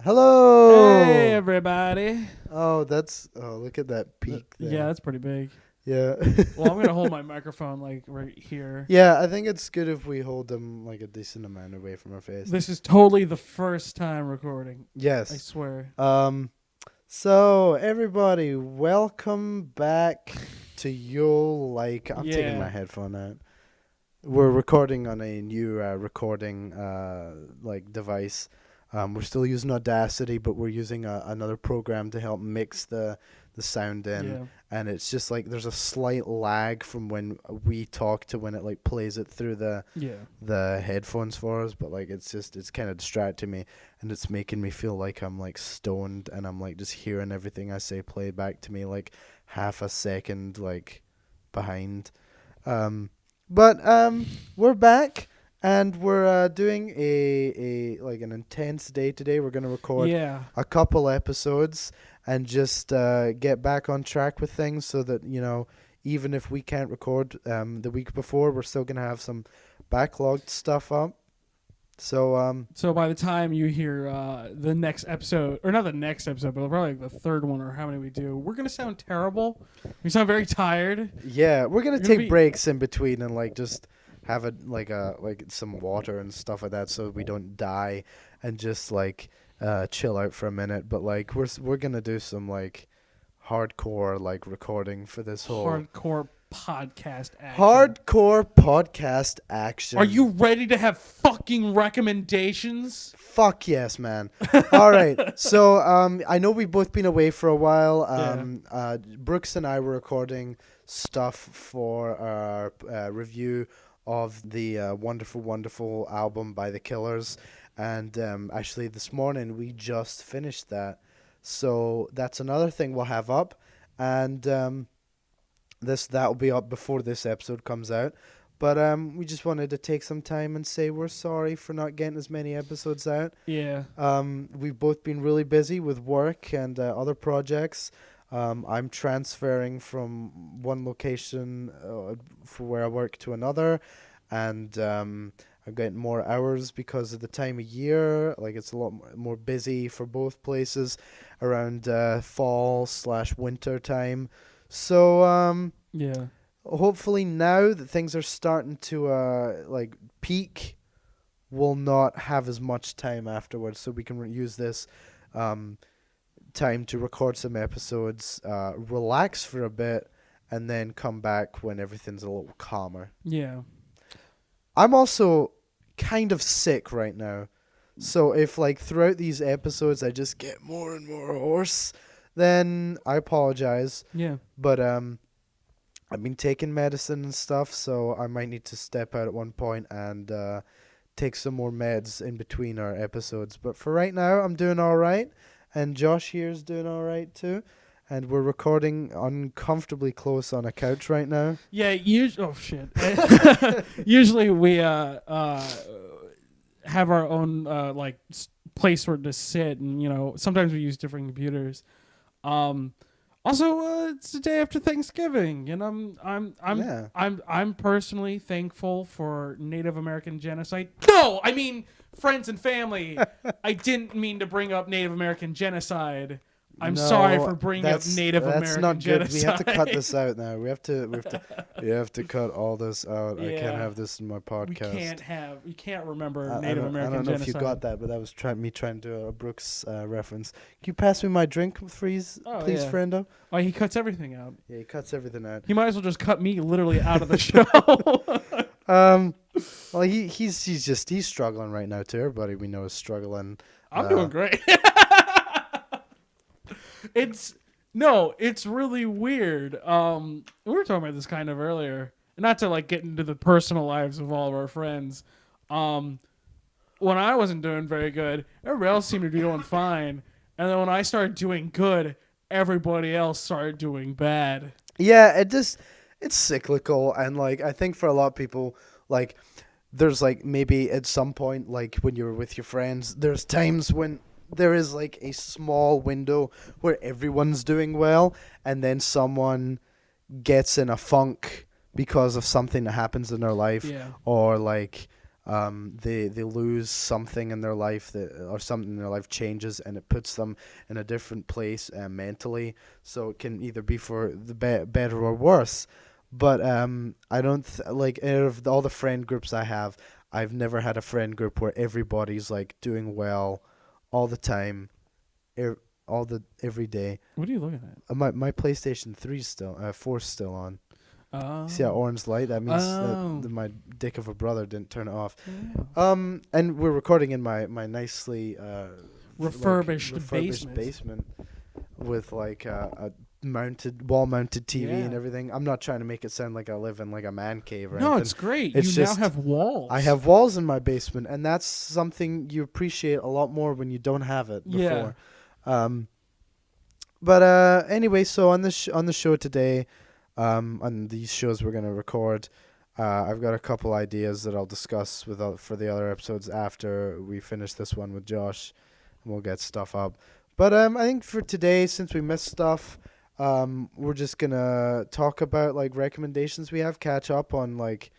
Hello. Hey, everybody. Look at that peak Yeah, there. that's pretty big. Yeah. Well, I'm going to hold my microphone, like, right here. Yeah, I think it's good if we hold them like a decent amount away from our face. This is totally the first time recording. I Yes. swear. So everybody, welcome back to I'm taking my Yeah. headphone out. We're recording on a new recording device. We're still using Audacity, but we're using another program to help mix the sound in, Yeah. and it's just like there's a slight lag from when we talk to when it like plays it through Yeah. the headphones for us. But like it's kind of distracting me, and it's making me feel like I'm like stoned, and I'm like just hearing everything I say played back to me like half a second like behind. But we're back, and we're doing a like an intense day today. We're gonna record Yeah. a couple episodes and just get back on track with things, so that even if we can't record the week before, we're still gonna have some backlogged stuff up. So So by the time you hear the next episode, or not the next episode, but probably like the third one or how many we do, we're going to sound terrible. We sound very tired. yeah, we're gonna We're going to take be. breaks in between and like just have like some water and stuff like that, so we don't die, and just like chill out for a minute. But like we're gonna do some like hardcore like recording for this whole Hardcore podcast action. hardcore podcast action. Are you ready to have fucking recommendations? Fuck yes, man. All right. So I know we've both been away for a while. Brooks and I were recording stuff for our review of the wonderful, wonderful album by The Killers, and actually this morning we just finished that. So that's another thing we'll have up, and that'll be up before this episode comes out. But we just wanted to take some time and say we're sorry for not getting as many episodes out. Yeah. We've both been really busy with work and other projects. I'm transferring from one location for where I work to another, and I'm getting more hours because of the time of year. Like it's a lot more busy for both places around fall/winter time. So Yeah. hopefully now that things are starting to like peak, we'll not have as much time afterwards, so we can use this um, time to record some episodes, relax for a bit, and then come back when everything's a little calmer. Yeah. I'm also kind of sick right now, so if like throughout these episodes I just get more and more hoarse, then I apologize. Yeah. But I've been taking medicine and stuff, so I might need to step out at one point and take some more meds in between our episodes. But for right now, I'm doing all right, and Josh here's doing all right too. And we're recording uncomfortably close on a couch right now. Yeah. Oh shit. Usually we have our own place where to sit, and sometimes we use different computers. Also, it's the day after Thanksgiving, and Yeah. I'm personally thankful for Native American genocide. No, I mean friends and family. I didn't mean to bring up Native American genocide. I'm sorry for bringing up Native that's American not good. genocide. We have to cut this out now. We have to cut all this out. I Yeah. can't have this in my podcast. We can't remember I Native don't, American I don't know genocide. if you got that, but that was me trying to do a Brooks reference. Can you pass me my drink, please, Oh, please, yeah. friendo? Oh, he cuts everything out. Yeah, he cuts everything out. He might as well just cut me literally out of the show. Well, he's struggling right now too. Everybody we know is struggling. I'm doing great. It's really weird. We were talking about this kind of earlier. Not to like get into the personal lives of all of our friends. When I wasn't doing very good, everybody else seemed to be doing fine. And then when I started doing good, everybody else started doing bad. Yeah, it's cyclical, and like I think for a lot of people, like there's like maybe at some point, like when you're with your friends, there's times when there is like a small window where everyone's doing well, and then someone gets in a funk because of something that happens in their life, Yeah. or like they lose something in their life or something in their life changes, and it puts them in a different place mentally. So it can either be for the better or worse. But I don't like, out of all the friend groups I have, I've never had a friend group where everybody's like doing well all the time, every day. What are you looking at? My PlayStation 3's still 4's still on. Oh. See that orange light? That means that my dick of a brother didn't turn it off. Yeah. And we're recording in my nicely refurbished basement with like a wall-mounted TV and everything. I'm not trying to make it sound like I live in like a man cave or anything. No, it's great. It's you just, now have walls. I have walls in my basement, and that's something you appreciate a lot more when you don't have it before. Yeah. But anyway, so on the show today, on these shows we're gonna record, I've got a couple ideas that I'll discuss for the other episodes after we finish this one with Josh, and we'll get stuff up. But I think for today, since we missed stuff, we're just gonna talk about like recommendations we have, catch up on like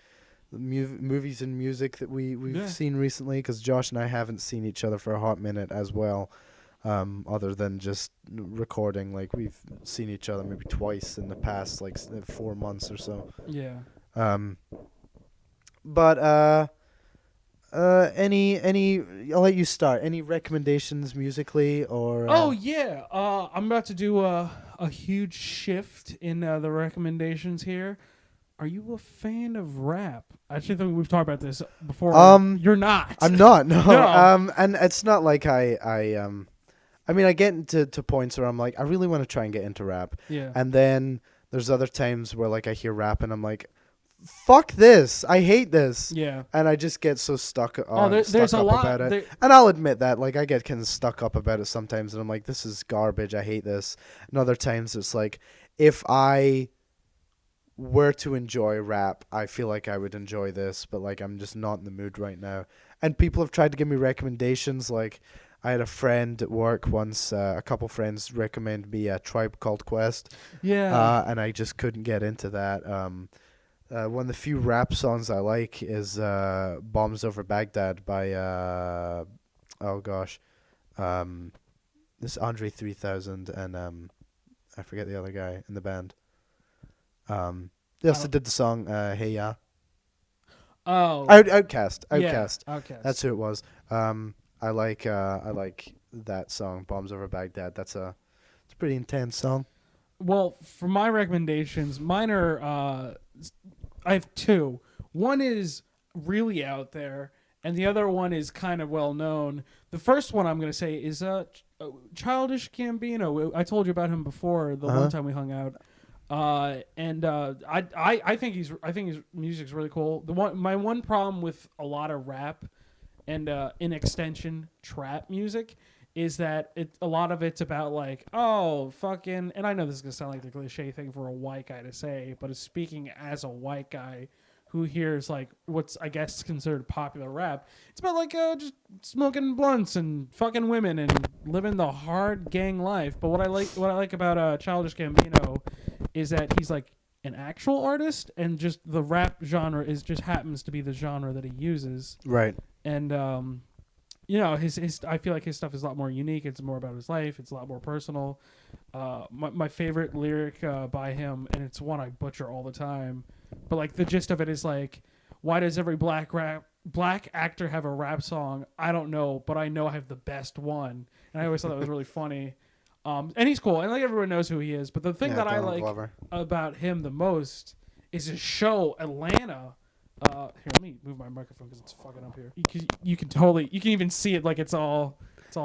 movies and music that we've seen recently, because Josh and I haven't seen each other for a hot minute as well. Other than just recording, like we've seen each other maybe twice in the past like 4 months or so. Yeah. But any I'll let you start. Any recommendations musically or? Oh yeah. I'm about to do a huge shift in the recommendations here. Are you a fan of rap? I actually think we've talked about this before. You're not. I'm not. No. No. And it's not like I mean, I get into points where I'm like, I really want to try and get into rap. Yeah. And then there's other times where like I hear rap and I'm like, fuck this. I hate this. Yeah. And I just get so stuck there's up a lot about it. And I'll admit that. Like I get kind of stuck up about it sometimes and I'm like, this is garbage. I hate this. And other times it's like, if I were to enjoy rap, I feel like I would enjoy this, but like I'm just not in the mood right now. And people have tried to give me recommendations, like I had a friend at work once, a couple friends recommend me a Tribe Called Quest. Yeah. And I just couldn't get into that. One of the few rap songs I like is Bombs Over Baghdad by, this Andre 3000 and I forget the other guy in the band. They also did the song Hey Ya. Oh. Outcast. Yeah, Outcast. That's who it was. I like that song, Bombs Over Baghdad. It's a pretty intense song. Well, for my recommendations, mine are I have two. One is really out there, and the other one is kind of well known. The first one I'm going to say is Childish Gambino. I told you about him before the one time we hung out. I think his music's really cool. My one problem with a lot of rap and in extension trap music is that a lot of it's about like, oh fucking, and I know this is gonna sound like the cliche thing for a white guy to say, but it's speaking as a white guy who hears like what's I guess considered popular rap. It's about like just smoking blunts and fucking women and living the hard gang life. But what I like about Childish Gambino is that he's like an actual artist, and just the rap genre just happens to be the genre that he uses. Right. And his I feel like his stuff is a lot more unique. It's more about his life. It's a lot more personal. My favorite lyric by him, and it's one I butcher all the time, but like the gist of it is like, why does every black actor have a rap song? I don't know, but I know I have the best one. And I always thought that was really funny. And he's cool, and like everyone knows who he is. But the thing that I like about him the most is his show Atlanta. Here, let me move my microphone because it's fucking up here. You can even see it like it's all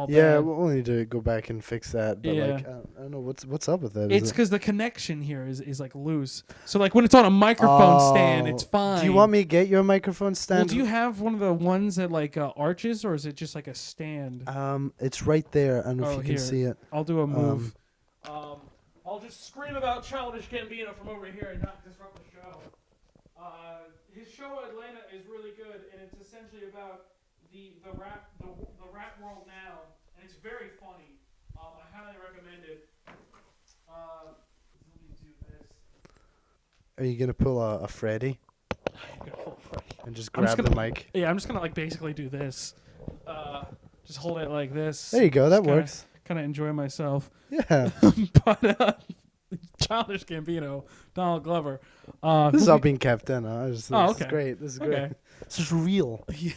yeah, bad. we'll need to go back and fix that. But like, I don't know what's up with that. It's because the connection here is like loose. So like when it's on a microphone stand, it's fine. Do you want me to get your microphone stand? Well, do you have one of the ones that like arches, or is it just like a stand? It's right there. I don't know if you can see it. I'll do a move. I'll just scream about Childish Gambino from over here and not disrupt the show. His show Atlanta is really good, and it's essentially about the rap world now, and it's very funny. I highly recommend it. Let me do this. Are you gonna pull a Freddy? I'm gonna pull Freddy. And just grab the mic. Yeah, I'm just gonna like basically do this. Just hold it like this. There you go. That works. Kind of enjoy myself. Yeah. But Childish Gambino, Donald Glover. This is all being kept in. This okay. is great. This is great. Okay. This is real. Yeah,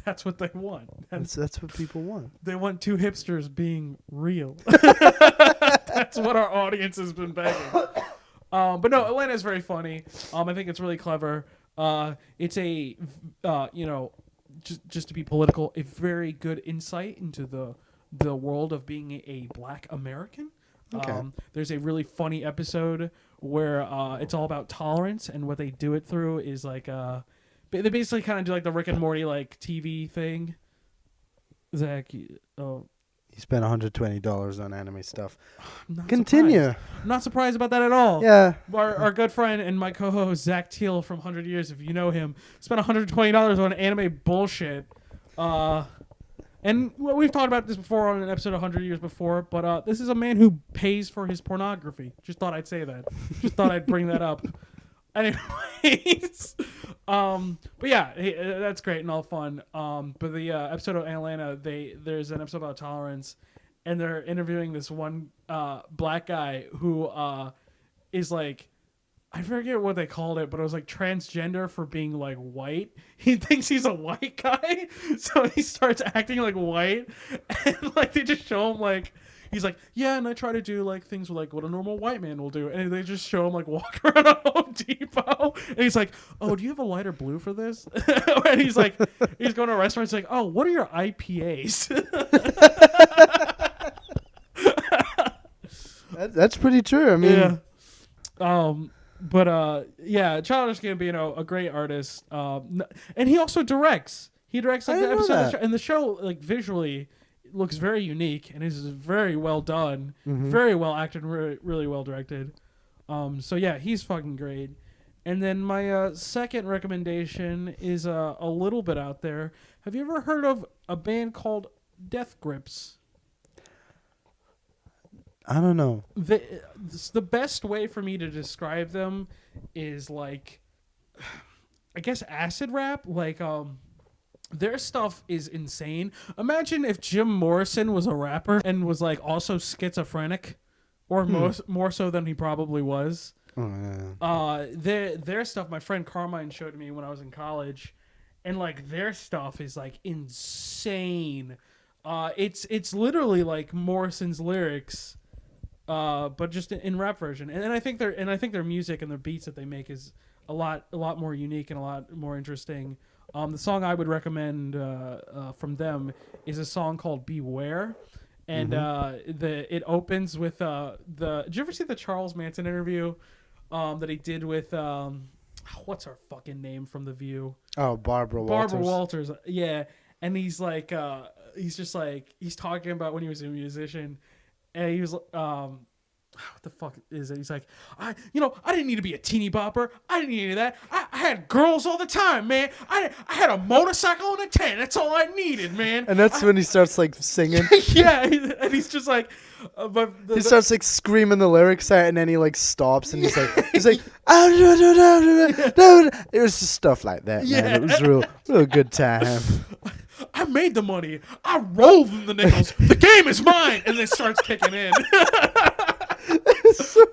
that's what they want. That's what people want. They want two hipsters being real. That's what our audience has been begging. But no, Atlanta is very funny. I think it's really clever. It's a, just to be political, a very good insight into the world of being a Black American. Okay. There's a really funny episode where it's all about tolerance, and what they do it through is like they basically kind of do like the Rick and Morty like TV thing. Zach, you spent $120 on anime stuff. Continue. I'm not surprised about that at all. Yeah. Our good friend and my co-host Zach Teal from 100 Years, if you know him, spent $120 on anime bullshit. And we've talked about this before on an episode 100 Years before, but this is a man who pays for his pornography. Just thought I'd say that. Just thought I'd bring that up. Anyways, but yeah, that's great and all fun. But the episode of Atlanta, there's an episode about tolerance, and they're interviewing this one Black guy who is like, I forget what they called it, but it was like transgender for being like white. He thinks he's a white guy, so he starts acting like white, and like they just show him like. He's like, yeah, and I try to do like things like what a normal white man will do, and they just show him like walk around a Home Depot, and he's like, oh, do you have a lighter blue for this? And he's like, he's going to a restaurant, he's like, oh, what are your IPAs? That's pretty true. I mean, yeah. But yeah, Childish Gambino, a great artist, and he also directs. He directs like the episode of the show, and the show like visually looks very unique and is very well done, very well acted, really well directed. So yeah, he's fucking great. And then my second recommendation is a little bit out there. Have you ever heard of a band called Death Grips? I don't know. The best way for me to describe them is like, I guess acid rap. Like their stuff is insane. Imagine if Jim Morrison was a rapper and was like also schizophrenic, or more so than he probably was. Oh, yeah. Their stuff, my friend Carmine showed me when I was in college, and like their stuff is like insane. It's literally like Morrison's lyrics, but just in rap version. And I think their music and their beats that they make is a lot more unique and a lot more interesting. The song I would recommend from them is a song called "Beware," and it opens with Did you ever see the Charles Manson interview that he did with what's her fucking name from The View? Oh, Barbara Walters. Barbara Walters, yeah. And he's like, he's just like, he's talking about when he was a musician, and he was what the fuck is it? He's like, I didn't need to be a teeny bopper. I didn't need any of that. I had girls all the time, man. I had a motorcycle and a tent. That's all I needed, man. And that's when he starts like singing. Yeah, and he's just like, he starts like screaming the lyrics out, and then he like stops, and he's like, it was just stuff like that, man. It was real good time. I made the money. I rolled in the nickels. The game is mine, and then starts kicking in.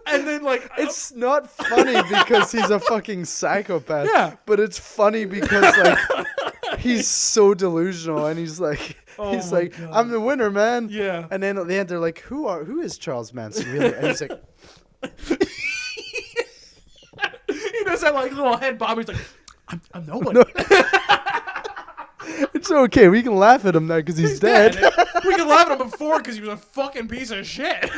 And then like it's not funny because he's a fucking psychopath. Yeah. But it's funny because like he's so delusional, and he's like God. I'm the winner, man. Yeah. And then at the end they're like, who is Charles Manson really? And he's like he does that like little head bob. He's like, I'm nobody. No. It's okay. We can laugh at him now because he's dead. We can laugh at him before because he was a fucking piece of shit.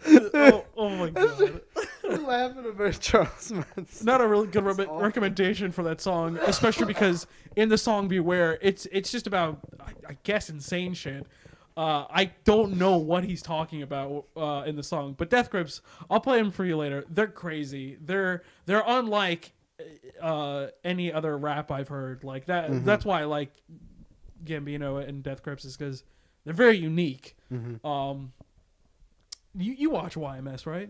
Oh my God. I'm laughing about Charles Manson. Not a really good recommendation for that song, especially because in the song Beware, it's just about, I guess, insane shit. I don't know what he's talking about in the song, but Death Grips, I'll play them for you later. They're crazy. They're unlike any other rap I've heard. Like that. That's why I like Gambino and Death Grips, is because they're very unique. You watch YMS, right?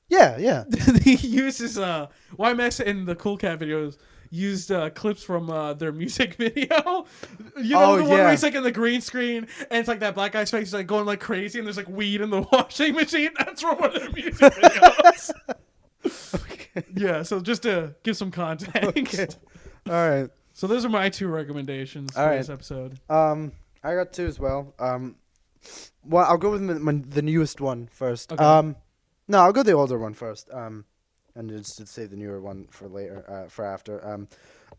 Yeah. He uses YMX in the Cool Cat videos used clips from their music video. You know the one where he's like in the green screen and it's like that black guy's face is like going like crazy and there's like weed in the washing machine. That's from one of their music videos. Okay. Yeah, so just to give some context. Okay. All right. So those are my 2 recommendations for this episode. I got 2 as well. Well, I'll go with the newest one first. Okay. No, I'll go the older one first. And just save the newer one for later, for after.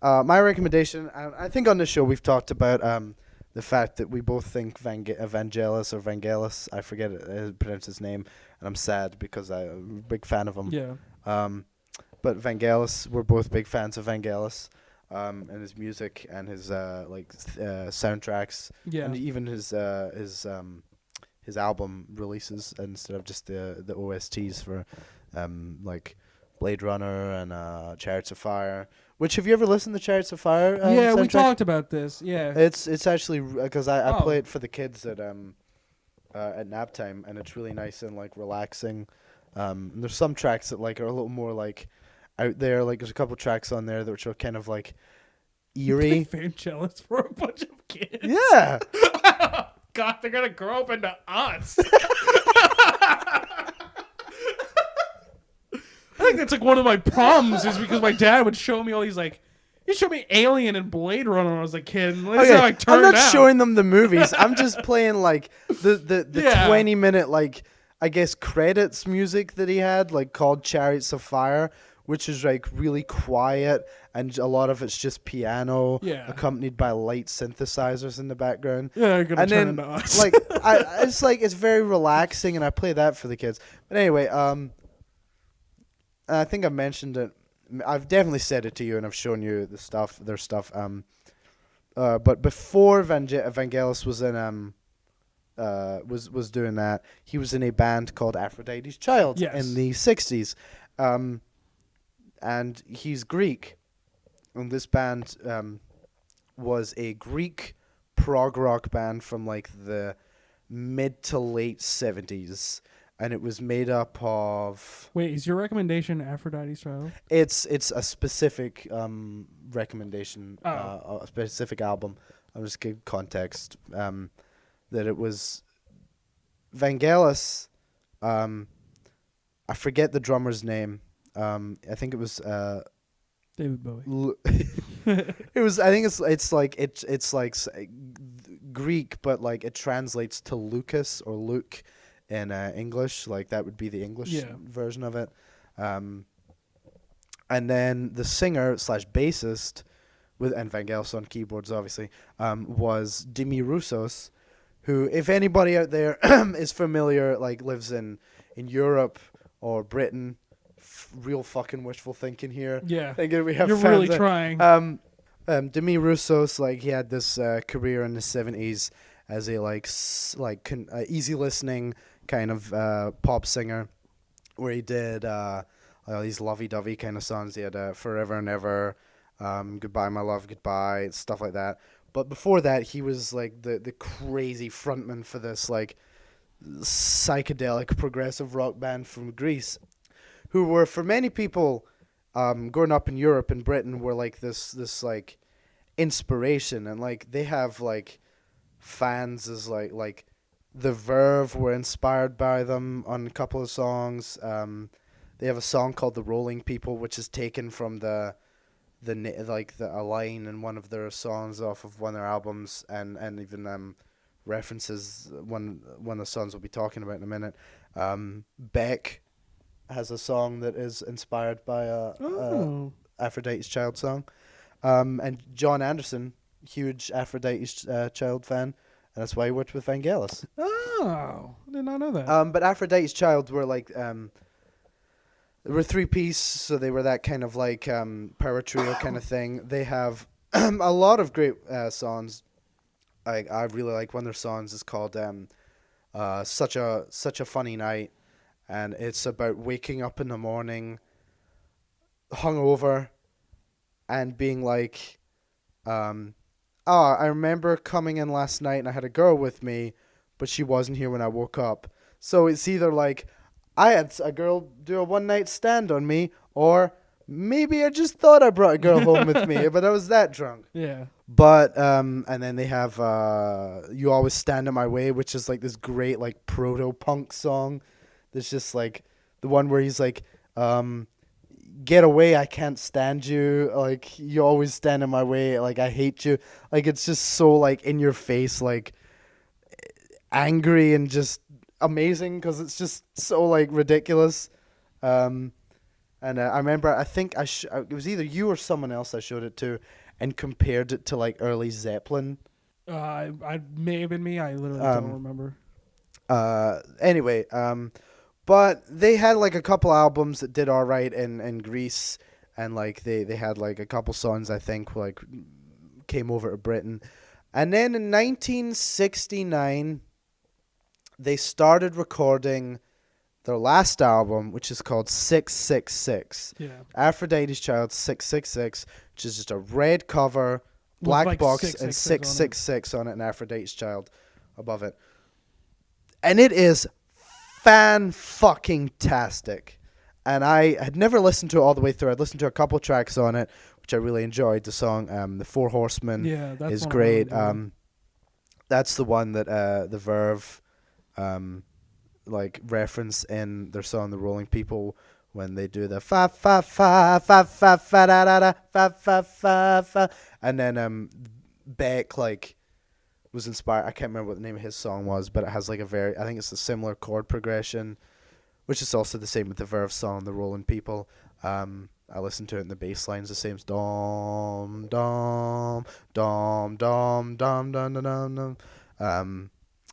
My recommendation, I think on this show we've talked about the fact that we both think Vangelis or Vangelis, I forget pronounce his name, and I'm sad because I'm a big fan of him. Yeah. But Vangelis, we're both big fans of Vangelis, and his music and his soundtracks, Yeah. and even his album releases instead of just the OSTs for like Blade Runner and Chariots of Fire. Which, have you ever listened to Chariots of Fire? Yeah, we soundtrack? talked about this. Yeah. It's actually because I play it for the kids at nap time, and it's really nice and like relaxing. And there's some tracks that like are a little more like out there. Like there's a couple tracks on there that are kind of like eerie. Vangelis for a bunch of kids. Yeah. God, they're gonna grow up into us. I think that's like one of my problems is because my dad would show me all these like, he showed me Alien and Blade Runner when I was a kid. And that's how I turned I'm not out. showing them the movies. I'm just playing like the Yeah. 20-minute like I guess credits music that he had like called Chariots of Fire, which is like really quiet and a lot of it's just piano accompanied by light synthesizers in the background. Yeah, you're gonna and turn then into us. like it's very relaxing and I play that for the kids. But anyway, I think I mentioned it. I've definitely said it to you and I've shown you their stuff. But before Vangelis was in was doing that, he was in a band called Aphrodite's Child in the 60s. And he's Greek. And this band was a Greek prog rock band from like the mid to late 70s. And it was made up of... Wait, is your recommendation Aphrodite's Child? It's a specific recommendation, a specific album. I'll just give context. That it was Vangelis. I forget the drummer's name. I think it was David Bowie. It was. I think it's like Greek, but like it translates to Lucas or Luke in English. Like that would be the English version of it. And then the singer / bassist and Vangelis on keyboards, obviously, was Dimi Roussos, who, if anybody out there is familiar, like lives in Europe or Britain, real fucking wishful thinking here. Yeah, thinking we have you're really trying. Dimi Roussos, like he had this career in the 70s as a easy listening kind of pop singer, where he did these lovey-dovey kind of songs. He had Forever and Ever, Goodbye My Love, Goodbye, stuff like that. But before that, he was like the crazy frontman for this like psychedelic progressive rock band from Greece, who were, for many people growing up in Europe and Britain, were like this like inspiration. And like they have like fans as like The Verve were inspired by them on a couple of songs. They have a song called The Rolling People, which is taken from a line in one of their songs off of one of their albums, and even references one of the songs we'll be talking about in a minute. Beck has a song that is inspired by Aphrodite's Child song. And John Anderson, huge Aphrodite's Child fan, and that's why he worked with Vangelis. Oh, I did not know that. But Aphrodite's Child were like they were 3-piece, so they were that kind of like power trio kind of thing. They have a lot of great songs. I really like one of their songs is called Such a Funny Night, and it's about waking up in the morning hungover and being like, I remember coming in last night and I had a girl with me, but she wasn't here when I woke up. So it's either like I had a girl do a one night stand on me, or maybe I just thought I brought a girl home with me, but I was that drunk. Yeah. But and then they have "You Always Stand in My Way," which is like this great like proto punk song. There's just like the one where he's like, "Get away, I can't stand you. Like you always stand in my way. Like I hate you." Like it's just so like in your face, like angry and just amazing because it's just so like ridiculous. And I remember, I think it was either you or someone else I showed it to, and compared it to like early Zeppelin. I may have been me. I literally don't remember. Anyway, but they had like a couple albums that did all right in Greece, and like they had like a couple songs I think like came over to Britain, and then in 1969 they started recording their last album, which is called 666. Yeah. Aphrodite's Child 666, which is just a red cover, black like box, and 666 on it, and Aphrodite's Child above it. And it is fan-fucking-tastic. And I had never listened to it all the way through. I'd listened to a couple tracks on it, which I really enjoyed. The song The Four Horsemen is great. That's the one that the Verve like reference in their song The Rolling People when they do the fa fa fa fa fa fa da da da fa fa fa fa, and then Beck like was inspired. I can't remember what the name of his song was, but it has like I think it's a similar chord progression, which is also the same with the Verve song The Rolling People. I listened to it and the bass line's the same. It's dom dom dom dom dom dom dom dom.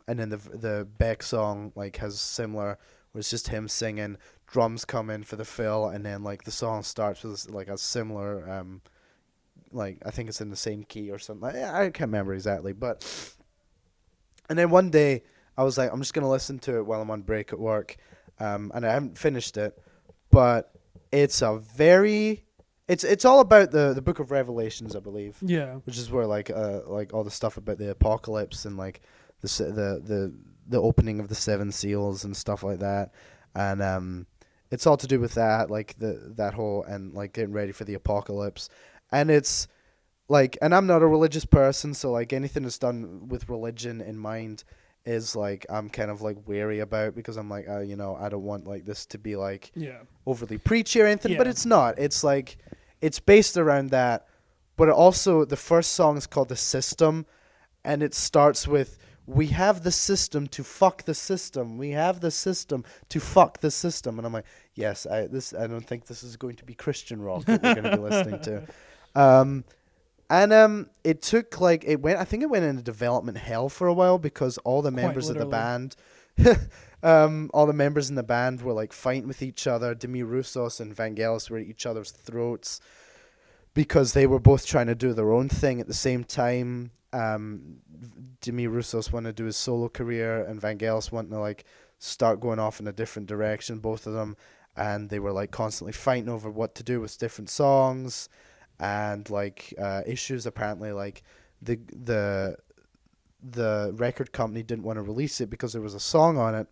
And then the Beck song like has similar, where it's just him singing, drums come in for the fill, and then like the song starts with like a similar like I think it's in the same key or something. I can't remember exactly, but and then one day I was like, I'm just gonna listen to it while I'm on break at work, and I haven't finished it, but it's a very it's all about the Book of Revelations, I believe. Yeah. Which is where like all the stuff about the apocalypse and like the opening of the seven seals and stuff like that, and it's all to do with that, like that whole and like getting ready for the apocalypse, and it's like, and I'm not a religious person, so like anything that's done with religion in mind is like I'm kind of like wary about, because I'm like I don't want like this to be like overly preachy or anything, but it's not. It's like it's based around that, but it also the first song is called The System, and it starts with, "We have the system to fuck the system. We have the system to fuck the system." And I'm like, yes, I don't think this is going to be Christian rock that we're going to be listening to. It took like I think it went into development hell for a while, because all the members of the band, all the members in the band were like fighting with each other. Demi Roussos and Vangelis were at each other's throats because they were both trying to do their own thing at the same time. Jimmy Roussos wanted to do his solo career, and Vangelis wanted to like start going off in a different direction, both of them, and they were like constantly fighting over what to do with different songs, and like issues. Apparently, like the record company didn't want to release it because there was a song on it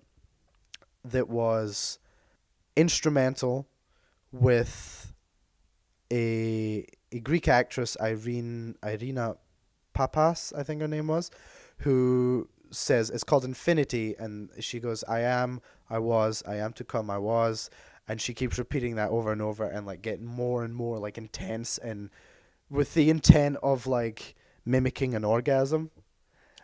that was instrumental with a Greek actress, Irina Papas, I think her name was, who says it's called Infinity, and she goes, I am, I was, I am to come, I was, and she keeps repeating that over and over, and like getting more and more like intense, and with the intent of like mimicking an orgasm.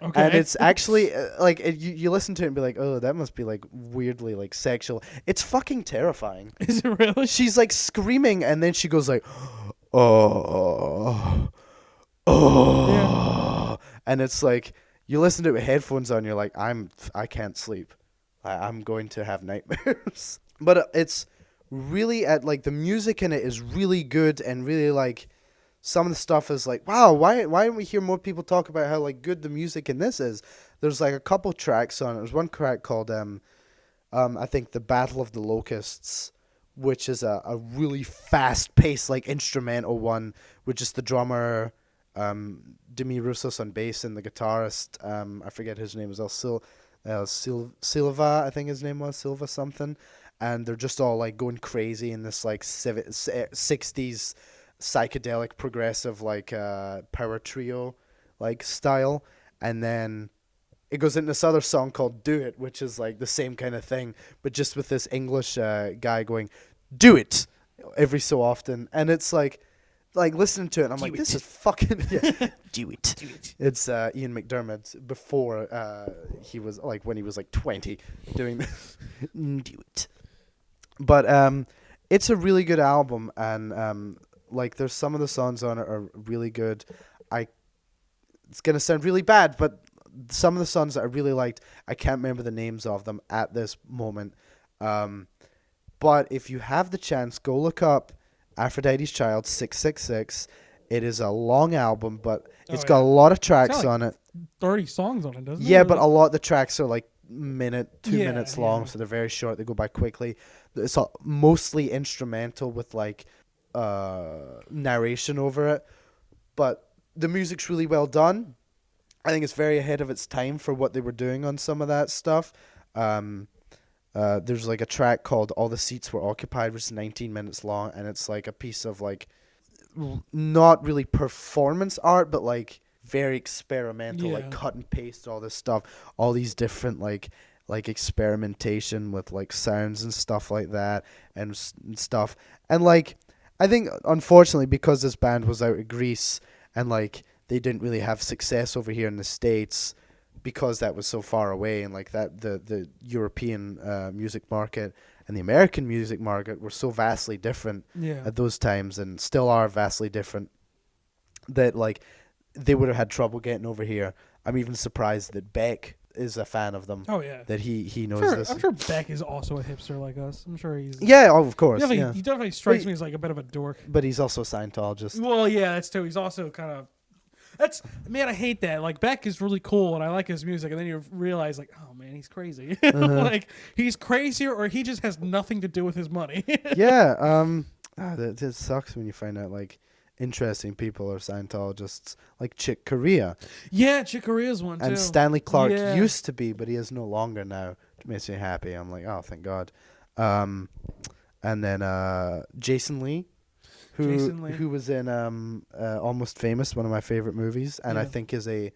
Okay. And it's actually like you listen to it and be like, oh, that must be like weirdly like sexual. It's fucking terrifying. Is it really? She's like screaming, and then she goes like, oh. Yeah. And it's like you listen to it with headphones on, you're like, I can't sleep, I'm going to have nightmares. But it's really at like the music in it is really good, and really like some of the stuff is like, wow, why don't we hear more people talk about how like good the music in this is? There's like a couple tracks on it. There's one track called I think The Battle of the Locusts, which is a really fast paced like instrumental one with just the drummer Demi Roussos on bass, and the guitarist, I forget his name, was Silva, I think his name was, Silva something, and they're just all like going crazy in this like 60s psychedelic progressive like power trio like style, and then it goes into this other song called "Do It," which is like the same kind of thing, but just with this English guy going "Do It" every so often, and it's like listening to it, and I'm like, this is fucking do it. Do it. It's Ian McDermott before he was like when he was like 20 doing this. Do it. But it's a really good album, and like there's some of the songs on it are really good. It's gonna sound really bad, but some of the songs that I really liked, I can't remember the names of them at this moment. But if you have the chance, go look up Aphrodite's Child 666. It is a long album, but it's got a lot of tracks on it. 30 songs on it, doesn't it? Yeah, but a lot of the tracks are like 2 minutes long, so they're very short. They go by quickly. It's mostly instrumental with like narration over it, but the music's really well done. I think it's very ahead of its time for what they were doing on some of that stuff. There's like a track called "All the Seats Were Occupied," which is 19 minutes long, and it's like a piece of like not really performance art, but like very experimental, like cut and paste all this stuff, all these different like experimentation with like sounds and stuff like that and stuff. And like I think unfortunately because this band was out of Greece and like they didn't really have success over here in the States because that was so far away, and like that the European music market and the American music market were so vastly different at those times, and still are vastly different, that like they would have had trouble getting over here. I'm even surprised that Beck is a fan of them. Oh yeah, that he knows this. I'm sure Beck is also a hipster like us. I'm sure he's of course. He definitely strikes me as like a bit of a dork. But he's also a Scientologist. Well, yeah, that's too. He's also kind of. I hate that. Like Beck is really cool, and I like his music, and then you realize, like, oh man, he's crazy. Like he's crazier, or he just has nothing to do with his money. That sucks when you find out like interesting people are Scientologists, like Chick Corea. Yeah, Chick Corea's one too. And Stanley Clark used to be, but he is no longer now. It makes me happy. I'm like, oh, thank God. And then Jason Lee. Who was in Almost Famous, one of my favorite movies, and I think is a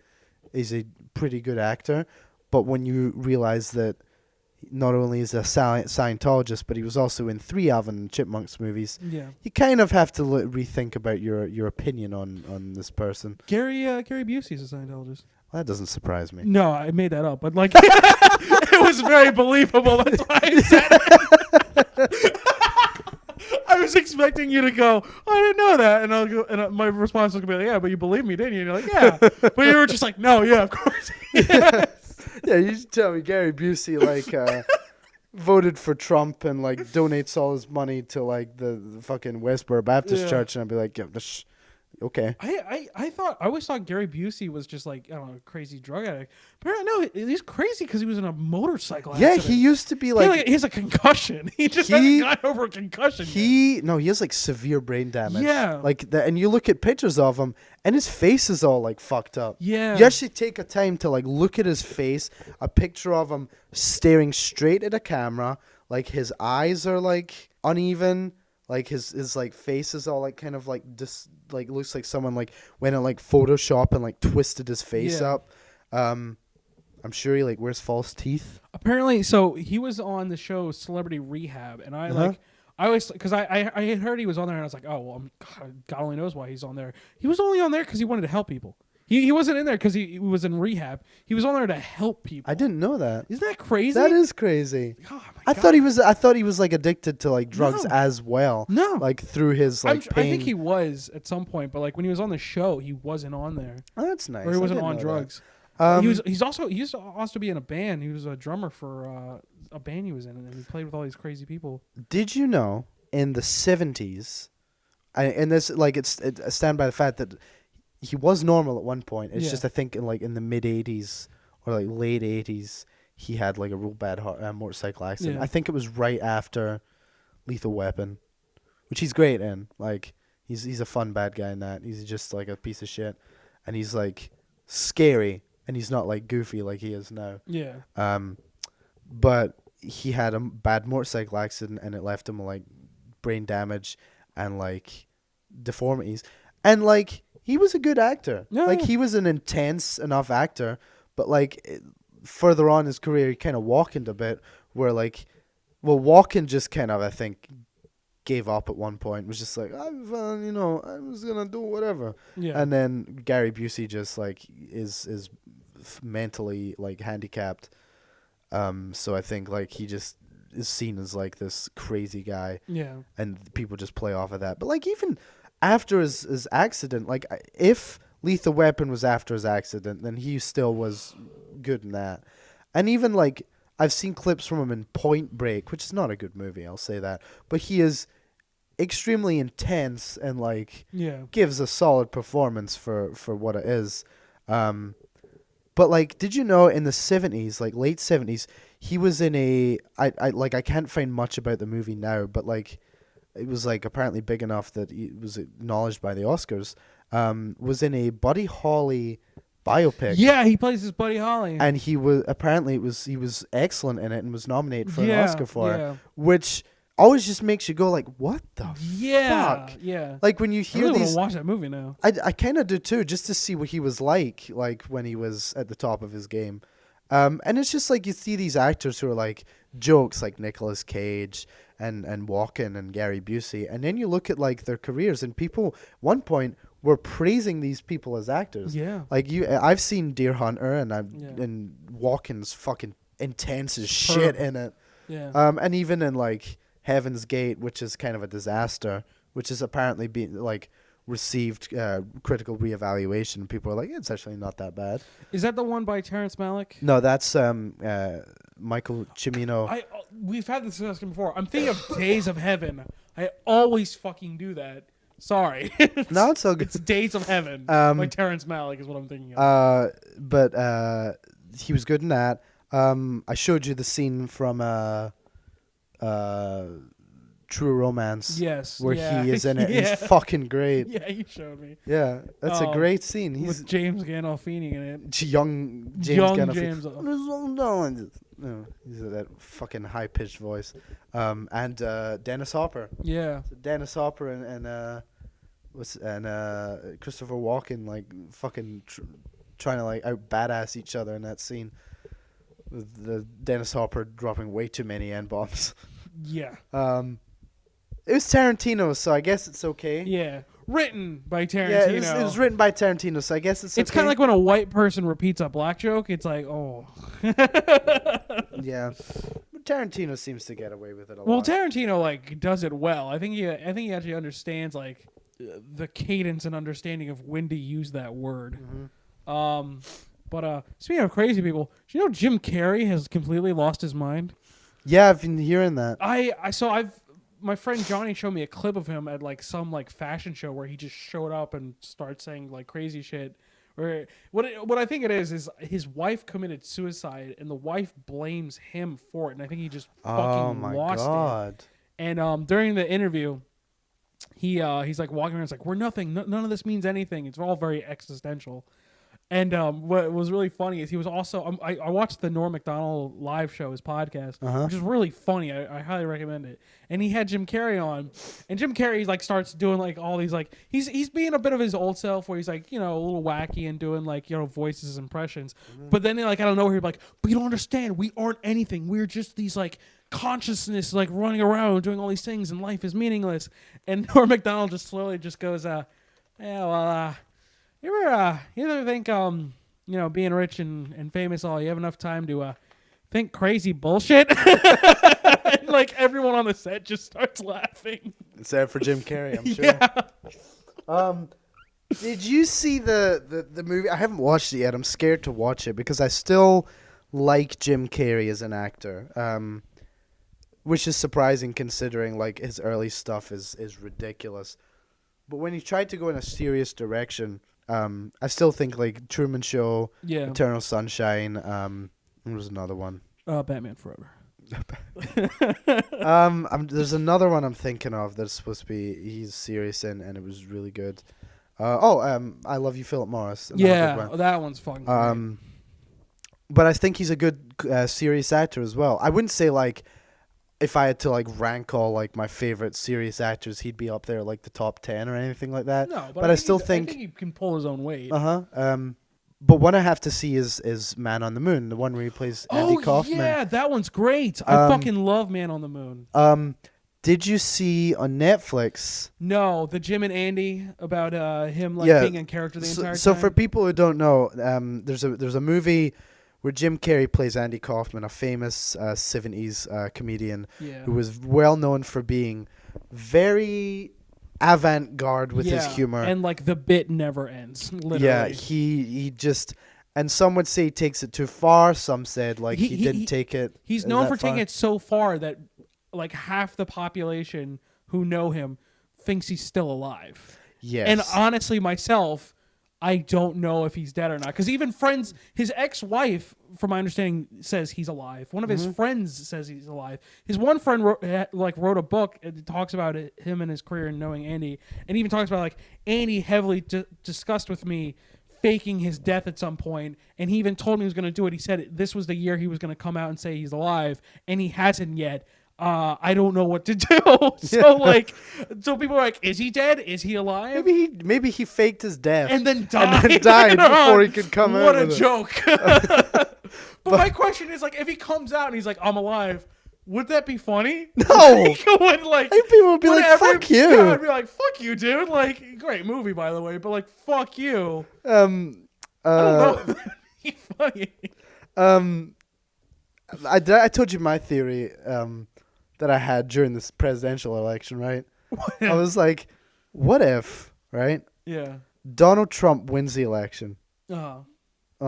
pretty good actor. But when you realize that not only is a Scientologist, but he was also in 3 Alvin and Chipmunks movies, you kind of have to rethink about your opinion on this person. Gary Busey's a Scientologist. Well, that doesn't surprise me. No, I made that up, but like it was very believable. That's why I said it. I was expecting you to go, oh, I didn't know that, and I'll go, and my response was gonna be like, yeah, but you believe me, didn't you? And you're like, yeah, but you were just like, no, yeah, of course. Yeah, you should tell me Gary Busey like voted for Trump and like donates all his money to like the fucking Westboro Baptist Church, and I'd be like, okay. I always thought Gary Busey was just like, I don't know, a crazy drug addict. But no, he's crazy because he was in a motorcycle accident. Yeah, he used to be like... He has a concussion. He just hasn't got over a concussion he has like severe brain damage. Yeah. Like that, and you look at pictures of him and his face is all like fucked up. Yeah. You actually take a time to like look at his face, a picture of him staring straight at a camera, like his eyes are like uneven. Like his like face is all like kind of like just like looks like someone like went and like Photoshop and like twisted his face up. I'm sure he like wears false teeth. Apparently, so he was on the show Celebrity Rehab, and I always because I had heard he was on there, and I was like, oh well, God only knows why he's on there. He was only on there because he wanted to help people. He wasn't in there because he was in rehab. He was on there to help people. I didn't know that. Isn't that crazy? That is crazy. Oh my I thought he was like addicted to like drugs as well. No, like through his like pain. I think he was at some point, but like when he was on the show, he wasn't on there. Oh, that's nice. Or he wasn't on drugs. He used to also be in a band. He was a drummer for a band he was in, and he played with all these crazy people. Did you know in the 70s, and this like I stand by the fact that he was normal at one point. It's just I think in the mid 80s or like late 80s he had like a real bad motorcycle accident. I think it was right after Lethal Weapon, which he's great in. Like he's a fun bad guy in that. He's just like a piece of shit, and he's like scary, and he's not like goofy like he is now. Yeah. But he had a bad motorcycle accident and it left him like brain damage and like deformities, and like he was a good actor. Yeah. Like he was an intense enough actor, but like further on in his career he kind of walkened a bit, where like, well, Walken just kind of, I think, gave up at one point. Was just like, I'm just gonna do whatever. Yeah. And then Gary Busey just like is mentally like handicapped. So I think like he just is seen as like this crazy guy. Yeah. And people just play off of that. But like even after his accident, like if Lethal Weapon was after his accident, then he still was good in that. And even like I've seen clips from him in Point Break, which is not a good movie, I'll say that, but he is extremely intense and like gives a solid performance for what it is. But like, did you know in the 70s, like late 70s, he was in I can't find much about the movie now, but like it was like apparently big enough that it was acknowledged by the Oscars. Was in a Buddy Holly biopic. Yeah, he plays his Buddy Holly. And he was he was excellent in it and was nominated for an Oscar for it, which always just makes you go like, what the fuck? Yeah. Like when you hear I really these, want to watch that movie now. I kind of do too, just to see what he was like when he was at the top of his game. And it's just like you see these actors who are like jokes, like Nicolas Cage and Walken and Gary Busey, and then you look at like their careers, and people one point were praising these people as actors. Yeah. Like I've seen Deer Hunter, and and Walken's fucking intense as shit in it. Yeah. And even in like Heaven's Gate, which is kind of a disaster, which is apparently being like received critical reevaluation. People are like, it's actually not that bad. Is that the one by Terrence Malick? No, that's Michael Cimino. We've had this discussion before. I'm thinking of Days of Heaven. I always fucking do that. Sorry. No, it's so good. It's Days of Heaven by Terrence Malick is what I'm thinking of. But he was good in that. I showed you the scene from True Romance. Yes. Where he is in it. And he's fucking great. Yeah, you showed me. Yeah, that's a great scene. He's with James Gandolfini in it. Young Gandolfini. He's that fucking high pitched voice. And Dennis Hopper. Yeah. So Dennis Hopper and Christopher Walken like fucking trying to like out badass each other in that scene. With the Dennis Hopper dropping way too many N-bombs. Yeah. It was Tarantino, so I guess it's okay. Yeah. Written by Tarantino. Yeah, it was written by Tarantino, so I guess it's okay. It's kind of like when a white person repeats a black joke. It's like, oh. Yeah. But Tarantino seems to get away with it a lot. Well, Tarantino like does it well. I think he actually understands like the cadence and understanding of when to use that word. Mm-hmm. But speaking of crazy people, do you know Jim Carrey has completely lost his mind? Yeah, I've been hearing that. My friend Johnny showed me a clip of him at like some like fashion show where he just showed up and started saying like crazy shit. Or what I think it is his wife committed suicide and the wife blames him for it, and I think he just fucking lost it. And during the interview, he's like walking around, it's like, we're nothing, none of this means anything. It's all very existential. And what was really funny is he was also I watched the Norm Macdonald live show, his podcast, which is really funny. I highly recommend it. And he had Jim Carrey on, and Jim Carrey like starts doing like all these like he's being a bit of his old self where he's like, you know, a little wacky and doing like, you know, voices, impressions. But then like I don't know, he's like, but you don't understand, we aren't anything. We're just these like consciousness like running around doing all these things, and life is meaningless. And Norm Macdonald just slowly just goes, You ever think, you know, being rich and famous, all you have enough time to think crazy bullshit? And, like, everyone on the set just starts laughing. Except for Jim Carrey, I'm sure. Yeah. Did you see the movie? I haven't watched it yet. I'm scared to watch it because I still like Jim Carrey as an actor, which is surprising considering, like, his early stuff is ridiculous. But when he tried to go in a serious direction... I still think like Truman Show, Eternal Sunshine. There was another one. Batman Forever. There's another one I'm thinking of that's supposed to be he's serious in, and it was really good. I Love You, Philip Morris. Yeah, that one's fucking. but I think he's a good serious actor as well. I wouldn't say like if I had to like rank all like my favorite serious actors, he'd be up there like the top 10 or anything like that. No, but I still I think he can pull his own weight. But one I have to see is Man on the Moon, the one where he plays Andy Kaufman. Yeah, that one's great. I fucking love Man on the Moon. Did you see on Netflix? No, the Jim and Andy about him like being in character the entire time. So for people who don't know, there's a movie where Jim Carrey plays Andy Kaufman, a famous 70s comedian who was well known for being very avant-garde with his humor. And like the bit never ends, literally. Yeah, he just, and some would say he takes it too far. Some said like he didn't take it. He's known for taking it so far that like half the population who know him thinks he's still alive. Yes. And honestly, myself, I don't know if he's dead or not. Because even friends, his ex-wife, from my understanding, says he's alive. One of his friends says he's alive. His one friend wrote a book that talks about him and his career and knowing Andy. And even talks about like Andy heavily discussed with me faking his death at some point. And he even told me he was going to do it. He said this was the year he was going to come out and say he's alive. And he hasn't yet. I don't know what to do. So people are like, is he dead? Is he alive? Maybe he faked his death and then died, before he could come out. What a joke. But my question is like, if he comes out and he's like, I'm alive, would that be funny? No. I think people would be like, fuck you. Yeah, I'd be like, fuck you, dude. Like, great movie, by the way, but like, fuck you. I don't know if that'd be funny. I told you my theory that I had during this presidential election, right? I was like, what if, right? Yeah. Donald Trump wins the election. Yeah, I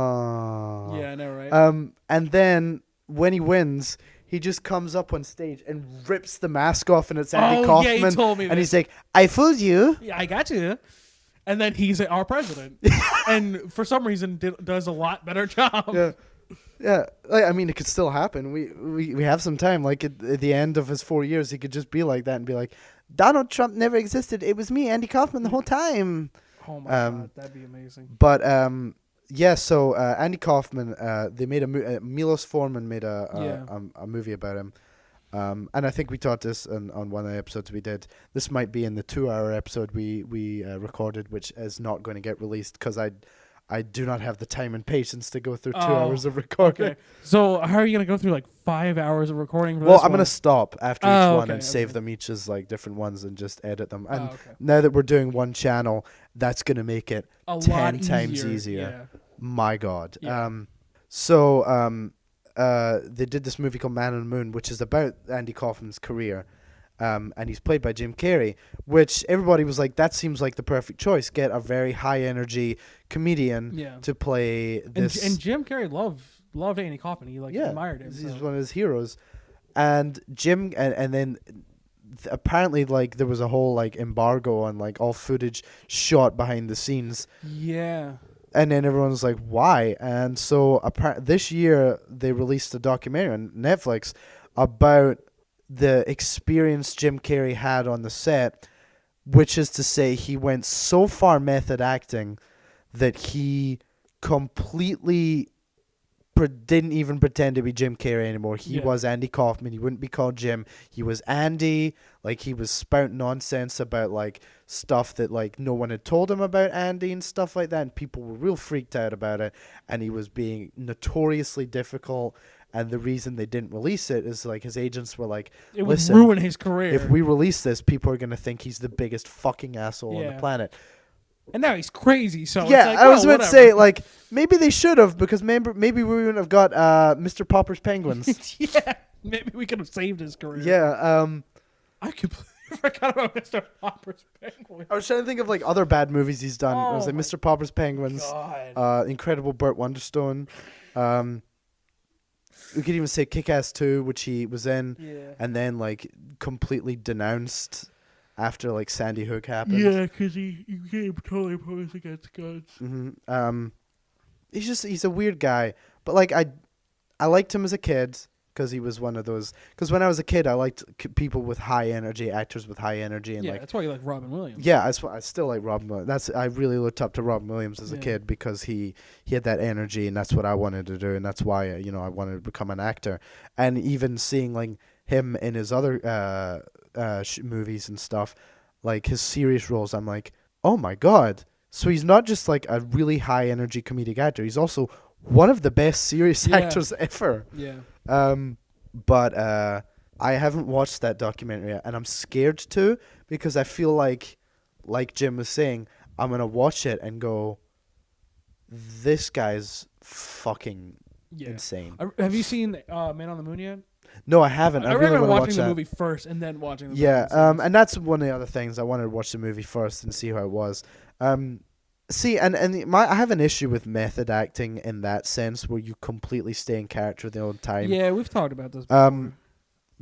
know, right? And then when he wins, he just comes up on stage and rips the mask off, and it's Andy Kaufman. Yeah, he told me and this. he's like, I fooled you. Yeah, I got you. And then he's our president. And for some reason does a lot better job. Yeah. Yeah, I mean, it could still happen. We have some time. Like at the end of his 4 years, he could just be like that and be like, Donald Trump never existed. It was me, Andy Kaufman, the whole time. Oh my God, that'd be amazing. But so Andy Kaufman, they made Milos Forman made a movie about him. And I think we taught this on one of the episodes we did. This might be in the 2-hour episode we recorded, which is not going to get released because I do not have the time and patience to go through 2 hours of recording. Okay. So how are you going to go through like 5 hours of recording for this I'm going to stop after each one and save them each as like different ones and just edit them. And now that we're doing one channel, that's going to make it 10 times easier. Yeah. My God. Yeah. They did this movie called Man on the Moon, which is about Andy Kaufman's career. And he's played by Jim Carrey, which everybody was like, that seems like the perfect choice. Get a very high energy comedian to play this. And Jim Carrey loved Andy Kaufman. He admired him. He's one of his heroes. And Jim, and then apparently like there was a whole like embargo on like all footage shot behind the scenes. Yeah. And then everyone was like, why? And so this year they released a documentary on Netflix about the experience Jim Carrey had on the set, which is to say he went so far method acting that he completely didn't even pretend to be Jim Carrey anymore. He was Andy Kaufman. He wouldn't be called Jim. He was Andy. Like, he was spouting nonsense about like stuff that like no one had told him about Andy and stuff like that, and people were real freaked out about it. And he was being notoriously difficult. And the reason they didn't release it is like his agents were like, it would ruin his career. If we release this, people are going to think he's the biggest fucking asshole on the planet. And now he's crazy. So yeah, it's like, I was about to say like maybe they should have, because maybe we wouldn't have got Mr. Popper's Penguins. Yeah, maybe we could have saved his career. Yeah. I completely forgot about Mr. Popper's Penguins. I was trying to think of like other bad movies he's done. Oh, it was like Mr. Popper's Penguins, Incredible Burt Wonderstone. We could even say Kick-Ass 2, which he was in, and then like completely denounced after like Sandy Hook happened. Yeah, because he became totally opposed against guns. Mm-hmm. He's a weird guy, but like I liked him as a kid. because he was one of those. Because when I was a kid, I liked people with high energy, actors with high energy, and Yeah, like that's why you like Robin Williams. yeah, I still like Robin Williams. I really looked up to Robin Williams as a Yeah. kid because he had that energy, and that's what I wanted to do, and that's why I wanted to become an actor. And even seeing like him in his other movies and stuff, like his serious roles, I'm like, oh my god! So he's not just like a really high energy comedic actor; he's also one of the best serious Yeah. actors ever. Yeah. But I haven't watched that documentary yet, and I'm scared to because I feel like Jim was saying, I'm gonna watch it and go, this guy's fucking insane. Have you seen Man on the Moon yet? No, I haven't. I really recommend want to watching watch the that. movie first and then watching the Yeah, movie. and that's one of the other things. I wanted to watch the movie first and see how it was. See, I have an issue with method acting in that sense, where you completely stay in character the whole time. Yeah, we've talked about this before.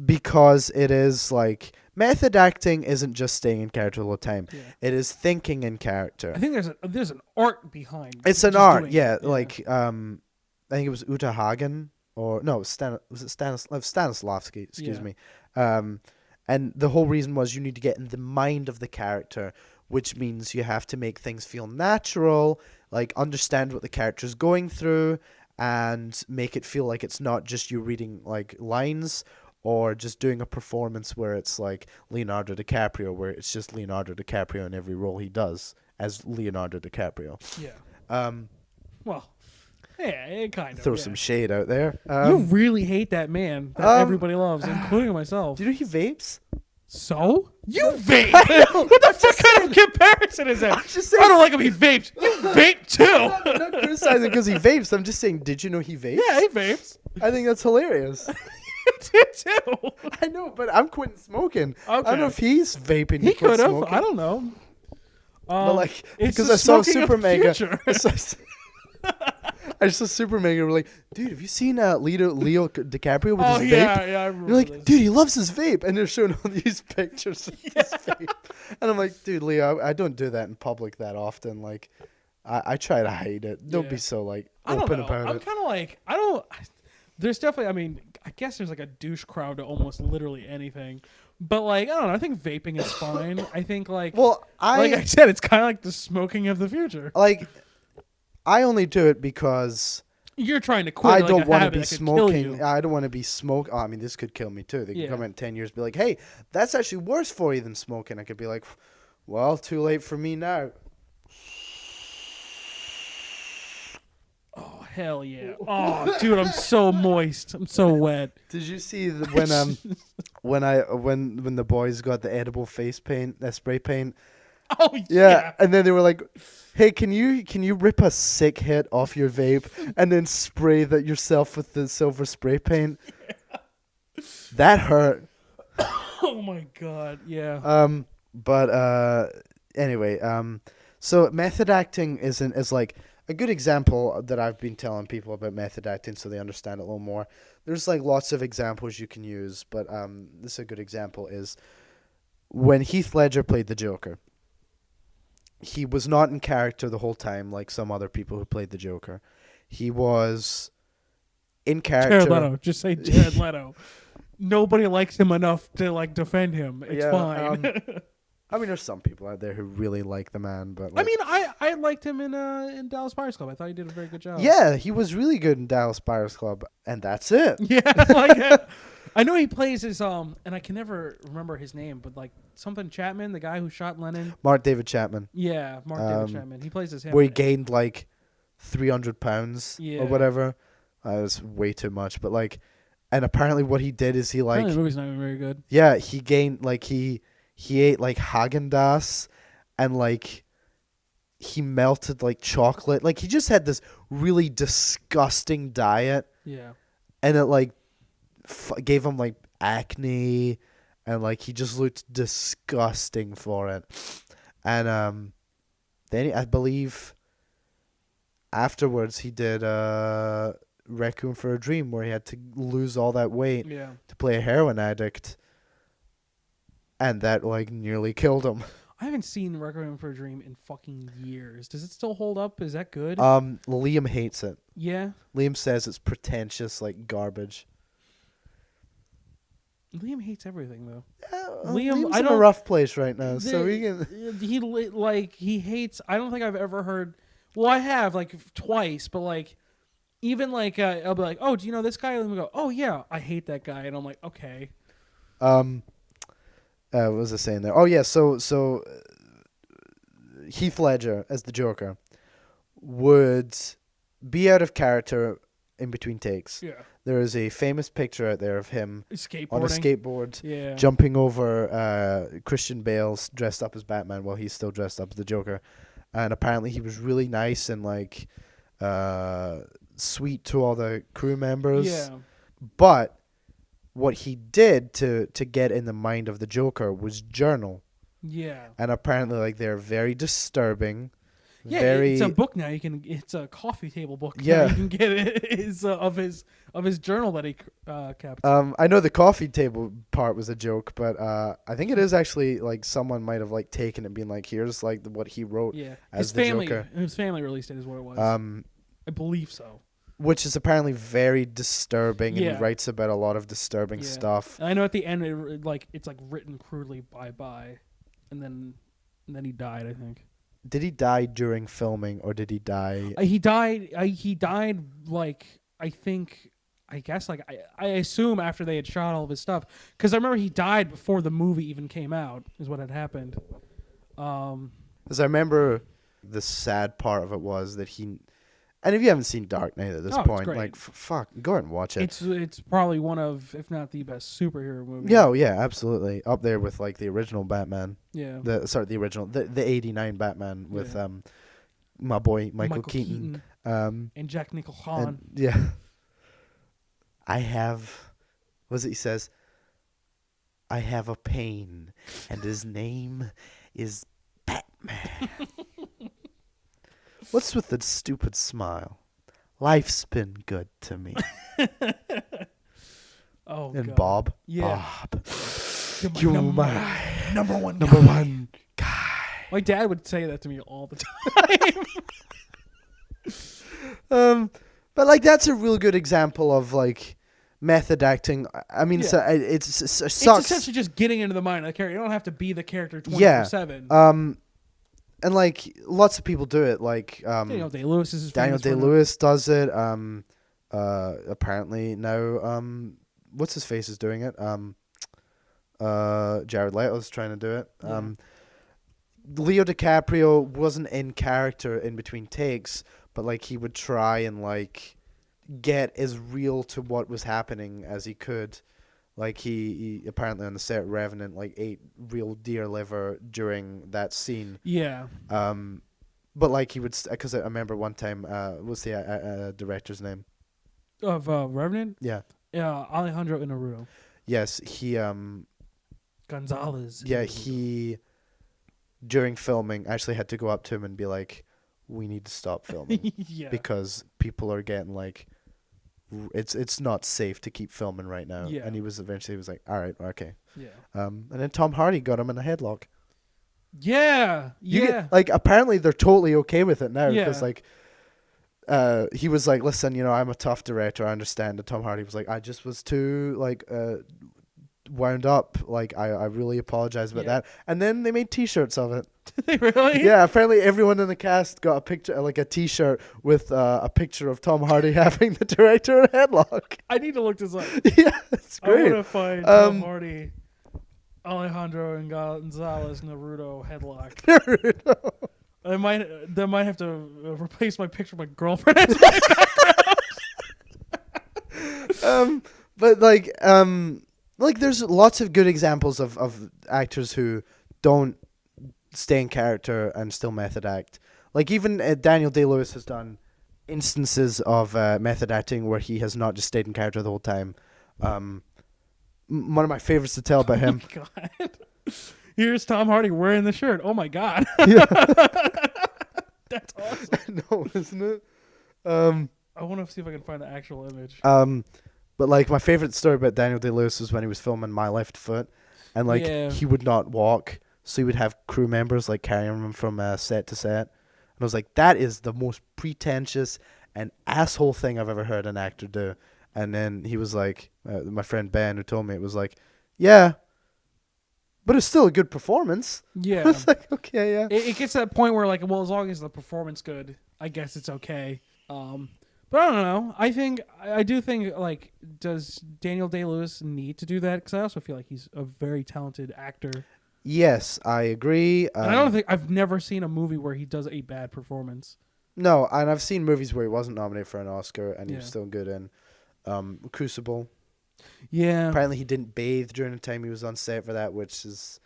Because it is like method acting isn't just staying in character the whole time. Yeah. It is thinking in character. I think there's an art behind. It's an just art, doing yeah. it. Like I think it was Uta Hagen or no, Stanislavski. Excuse me. And the whole reason was you need to get in the mind of the character, which means you have to make things feel natural, like understand what the character is going through, and make it feel like it's not just you reading like lines. Or just doing a performance where it's like Leonardo DiCaprio, where it's just Leonardo DiCaprio in every role he does as Leonardo DiCaprio. Yeah. Well, yeah, it kind of. throw some shade out there. You really hate that man that everybody loves, including myself. Do you know he vapes? So? You vape? What the fuck kind of comparison is that? just saying- I don't like him, he vapes. You vape too. I'm not criticizing because he vapes. I'm just saying, did you know he vapes? Yeah, he vapes. I think that's hilarious. You too. I know, but I'm quitting smoking. I Okay. don't know if he's vaping. He quit could have. smoking. I don't know. But like, it's because the I saw smoking of Super the Mega. future. I saw Super Mega. We're like, dude, have you seen Leo DiCaprio with Oh his yeah, vape? yeah. I remember You're like, this. dude, he loves his vape, and they're showing all these pictures of his vape, and I'm like, dude, Leo, I don't do that in public that often. Like, I try to hide it. Don't Yeah. be so like I don't open know. about I'm it. kind of like there's definitely. I mean, I guess there's like a douche crowd to almost literally anything. But like, I don't know. I think vaping is fine. I think like, Well, like I said, it's kind of like the smoking of the future. like, I only do it because You're trying to quit. I like don't a want to habit be that could kill smoking. you. I don't want to be smoke. Oh, I mean, this could kill me too. They could Yeah. come in 10 years, and be like, hey, that's actually worse for you than smoking. I could be like, well, too late for me now. Oh hell yeah! Oh dude, I'm so moist. I'm so wet. Did you see when when the boys got the edible face paint, that spray paint? Oh Yeah, yeah. and then they were like, "Hey, can you rip a sick hit off your vape and then spray that yourself with the silver spray paint?" Yeah. That hurt. Oh my god. Yeah. But anyway, so method acting is like a good example that I've been telling people about method acting so they understand it a little more. There's like lots of examples you can use, but this is a good example is when Heath Ledger played the Joker. He was not in character the whole time like some other people who played the Joker. He was in character. Jared Leto. Just say Jared Leto. Nobody likes him enough to like defend him. It's Yeah, fine. I mean, there's some people out there who really like the man, but like, I mean, I liked him in Dallas Buyers Club. I thought he did a very good job. yeah, he was really good in Dallas Buyers Club, and that's it. Yeah, like I know he plays his and I can never remember his name, but like something Chapman, the guy who shot Lennon. Mark David Chapman, Yeah, Mark David Chapman. He plays as him. where he gained like 300 pounds Yeah. or whatever. That's way too much, but like, and apparently what he did is he like, the movie's not even very good. yeah, he gained like he ate like Haagen-Dazs and like he melted like chocolate. Like he just had this really disgusting diet, Yeah. and it like gave him like acne, and like he just looked disgusting for it. And then I believe afterwards he did Requiem for a Dream, where he had to lose all that weight Yeah. to play a heroin addict, and that like nearly killed him. I haven't seen Requiem for a Dream in fucking years. Does it still hold up? Is that good? Liam hates it. Yeah. Liam says it's pretentious, like garbage. Liam hates everything though. Liam's in a rough place right now, so he can. He hates. I don't think I've ever heard. Well, I have like twice, but like even like I'll be like, oh, do you know this guy? And we go, oh yeah, I hate that guy, and I'm like, okay. What was I saying there? Oh yeah, so Heath Ledger as the Joker would be out of character in between takes. Yeah. There is a famous picture out there of him on a skateboard, jumping over Christian Bale dressed up as Batman while he's still dressed up as the Joker, and apparently he was really nice and like sweet to all the crew members. Yeah. But what he did to get in the mind of the Joker was journal. Yeah. And apparently, like, they're very disturbing. Yeah, very... it's a book now. It's a coffee table book. Yeah, you can get it. Is of his journal that he kept. I know the coffee table part was a joke, but I think it is actually like someone might have like taken it and been like, here's like what he wrote. Yeah, as the Joker. His family released it, is what it was. I believe so. Which is apparently very disturbing, and he writes about a lot of disturbing stuff. And I know at the end, it's like written crudely, bye, and then he died. I think. Did he die during filming, or did he die? He died. He died like I think. I guess like I assume after they had shot all of his stuff, because I remember he died before the movie even came out. Is what had happened. Because I remember the sad part of it was that he. And if you haven't seen Dark Knight at this point, like fuck, go out and watch it. It's probably one of, if not the best superhero movie. Yeah, absolutely, up there with like the original Batman. Yeah. The '89 Batman with my boy Michael Keaton. And Jack Nicholson. Yeah. I have, what is it he says? I have a pain, and his name is Batman. What's with the stupid smile? Life's been good to me. And God. Bob. Yeah. Bob. You're my number one guy. My dad would say that to me all the time. But like that's a real good example of like method acting. I mean, so it sucks. It's essentially just getting into the mind of the character. You don't have to be the character 24/7. And like lots of people do it. Like Daniel Day-Lewis is Daniel Day-Lewis does it. Apparently now, what's his face is doing it. Jared Leto's trying to do it. Leo DiCaprio wasn't in character in between takes, but like he would try and like get as real to what was happening as he could. Like he apparently on the set Revenant like ate real deer liver during that scene. Yeah. But like he would, because I remember one time, what's the director's name? Of Revenant? Yeah. Yeah, Alejandro Inarritu. Yes, he Gonzalez. Yeah, he during filming actually had to go up to him and be like, "We need to stop filming because people are getting like." It's not safe to keep filming right now. Yeah. And he was like, all right, okay. Yeah. And then Tom Hardy got him in a headlock. Yeah. Like apparently they're totally okay with it now because like he was like, listen, I'm a tough director, I understand. And Tom Hardy was like, I just was too like wound up. Like I really apologize about that. And then they made T-shirts of it. Did they really? Yeah, apparently everyone in the cast got a picture, like a T-shirt with a picture of Tom Hardy having the director in a headlock. I need to look this up. Yeah, it's great. I want to find Tom Hardy, Alejandro and Gonzalez Naruto headlock. Naruto. They might have to replace my picture with my girlfriend as my background. But like there's lots of good examples of actors who don't stay in character and still method act. Like even Daniel Day-Lewis has done instances of method acting where he has not just stayed in character the whole time. One of my favorites to tell about him. Oh my God. Here's Tom Hardy wearing the shirt. Oh my God. Yeah. That's awesome. No, isn't it? I want to see if I can find the actual image. But like my favorite story about Daniel Day-Lewis was when he was filming My Left Foot, and like he would not walk. So he would have crew members like carrying him from set to set. And I was like, that is the most pretentious and asshole thing I've ever heard an actor do. And then he was like, my friend Ben who told me, it was like, Yeah. But it's still a good performance. Yeah. It's like, okay, yeah. It gets to that point where, like, well, as long as the performance good, I guess it's okay. But I don't know. I do think, like, does Daniel Day-Lewis need to do that? Because I also feel like he's a very talented actor. Yes, I agree. And I don't think I've never seen a movie where he does a bad performance. No, and I've seen movies where he wasn't nominated for an Oscar and he was still good in Crucible. Yeah. Apparently he didn't bathe during the time he was on set for that, which is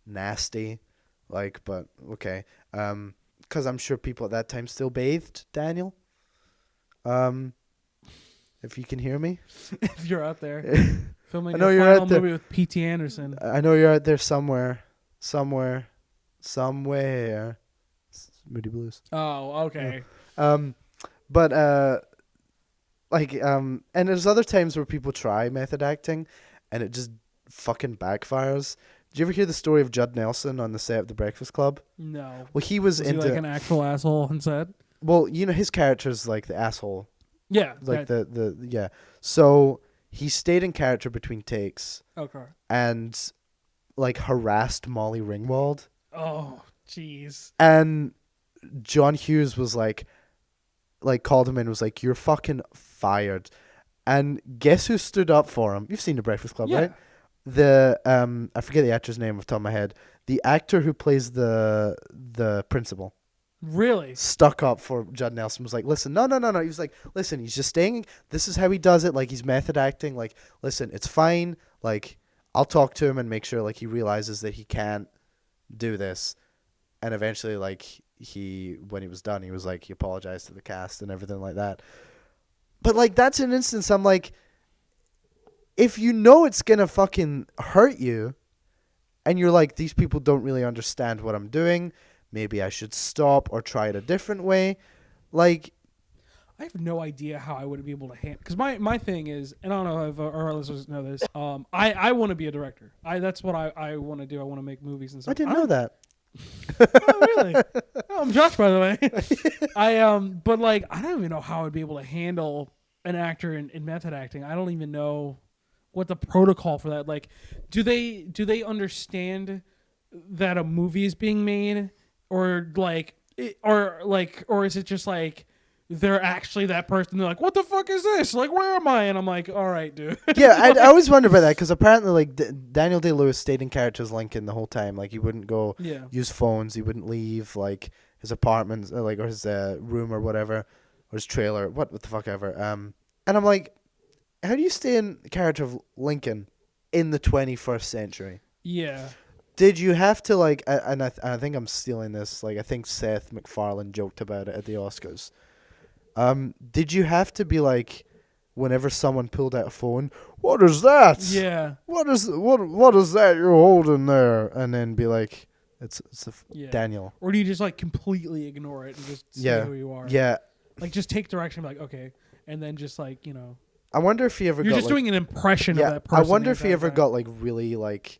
nasty. Like, but okay. Because I'm sure people at that time still bathed, Daniel. If you can hear me. If you're out there filming your final out there. movie with P.T. Anderson. I know you're out there somewhere. Moody Blues. Oh, okay. And there's other times where people try method acting and it just fucking backfires. Did you ever hear the story of Judd Nelson on the set of The Breakfast Club? No. Well, he was into like an actual asshole on set. Well, you know his character's like the asshole. Yeah. Like yeah. So he stayed in character between takes. Okay. And like harassed Molly Ringwald. Oh, jeez. And John Hughes was like called him in and was like, "You're fucking fired." And guess who stood up for him? You've seen The Breakfast Club, right? The I forget the actor's name off the top of my head. The actor who plays the principal. Really? Stuck up for Judd Nelson. Was like, "Listen, no." He was like, "Listen, he's just staying. This is how he does it. Like, he's method acting. Like, listen, it's fine. Like, I'll talk to him and make sure like he realizes that he can't do this." And eventually, like, when he was done, he was like, he apologized to the cast and everything like that. But like, that's an instance I'm like, if you know it's gonna fucking hurt you, and you're like, these people don't really understand what I'm doing, maybe I should stop or try it a different way. Like, I have no idea how I would be able to handle. Because my thing is, and I don't know if our listeners know this. I want to be a director. That's what I want to do. I want to make movies and stuff. I didn't know that. Oh, really? Oh, I'm Josh, by the way. But like, I don't even know how I'd be able to handle an actor in method acting. I don't even know what the protocol for that. Like, do they understand that a movie is being made, or is it just like they're actually that person? They're like, what the fuck is this? Like, where am I? And I'm like, all right, dude. Yeah, I always wonder about that because apparently, like, Daniel Day-Lewis stayed in character as Lincoln the whole time. Like, he wouldn't go use phones. He wouldn't leave, like, his apartment, or his room or whatever, or his trailer, what the fuck ever. And I'm like, how do you stay in the character of Lincoln in the 21st century? Yeah. Did you have to, like, and I think I'm stealing this, like, I think Seth MacFarlane joked about it at the Oscars. Did you have to be like, whenever someone pulled out a phone, what is that? Yeah. What is that you're holding there? And then be like, it's Daniel. Or do you just like completely ignore it and just say who you are? Yeah. Like, just take direction, and be like, okay, and then just like, I wonder if he ever. You're just doing an impression of that person. I wonder if he ever got like really like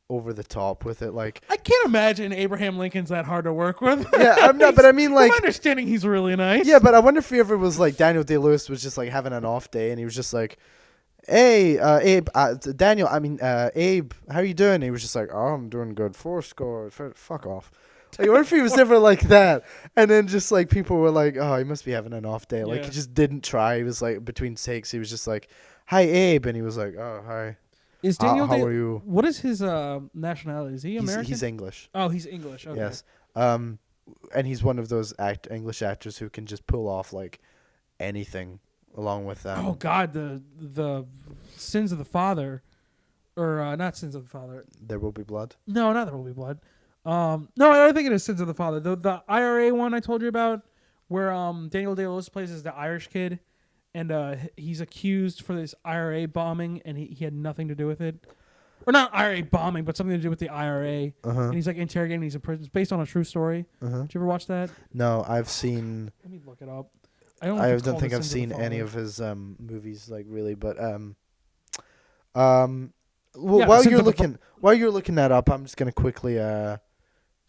over the top with it. Like, I can't imagine Abraham Lincoln's that hard to work with. Yeah, I'm not, but I mean, like, I'm understanding he's really nice. Yeah, but I wonder if he ever was like Daniel Day-Lewis was just like having an off day and he was just like, "Hey, Abe, Daniel, Abe, how you doing?" And he was just like, "Oh, I'm doing good. 4 score. Fuck off." Like, what if he was ever like that? And then just like people were like, "Oh, he must be having an off day." Like, he just didn't try. He was like between takes. He was just like, "Hi, Abe," and he was like, "Oh, hi." Is Daniel? How are you? What is his nationality? Is he American? He's English. Oh, he's English. Okay. Yes. And he's one of those English actors who can just pull off like anything, along with oh God, the Sins of the Father, or not Sins of the Father. There Will Be Blood. No, not There Will Be Blood. No, I think it is Sins of the Father. The IRA one I told you about, where Daniel Day-Lewis plays as the Irish kid. And he's accused for this IRA bombing, and he had nothing to do with it. Or not IRA bombing, but something to do with the IRA. And he's like interrogating, he's in prison. It's based on a true story. Did you ever watch that? No, I've seen... Let me look it up. I don't think I've seen any of his movies, like, really, but... while you're looking that up, I'm just going to quickly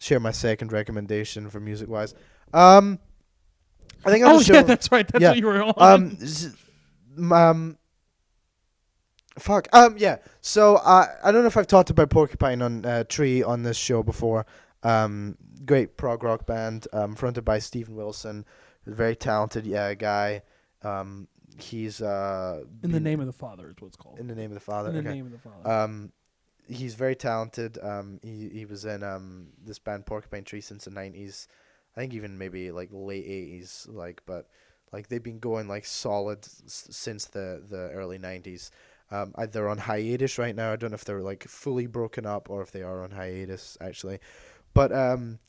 share my second recommendation for music-wise. I think that's right. That's what you were on. Fuck. Yeah. So I don't know if I've talked about Porcupine on Tree on this show before. Great prog rock band, fronted by Steven Wilson, a very talented guy. He's In the been Name of the Father is what it's called. in the name of the Father. In the Okay. Name of the Father. He's very talented. He was in this band Porcupine Tree since the 90s. I think even maybe like late 80s. But like they've been going like solid since the early 90s. They're on hiatus right now. I don't know if they're like fully broken up or if they are on hiatus actually. But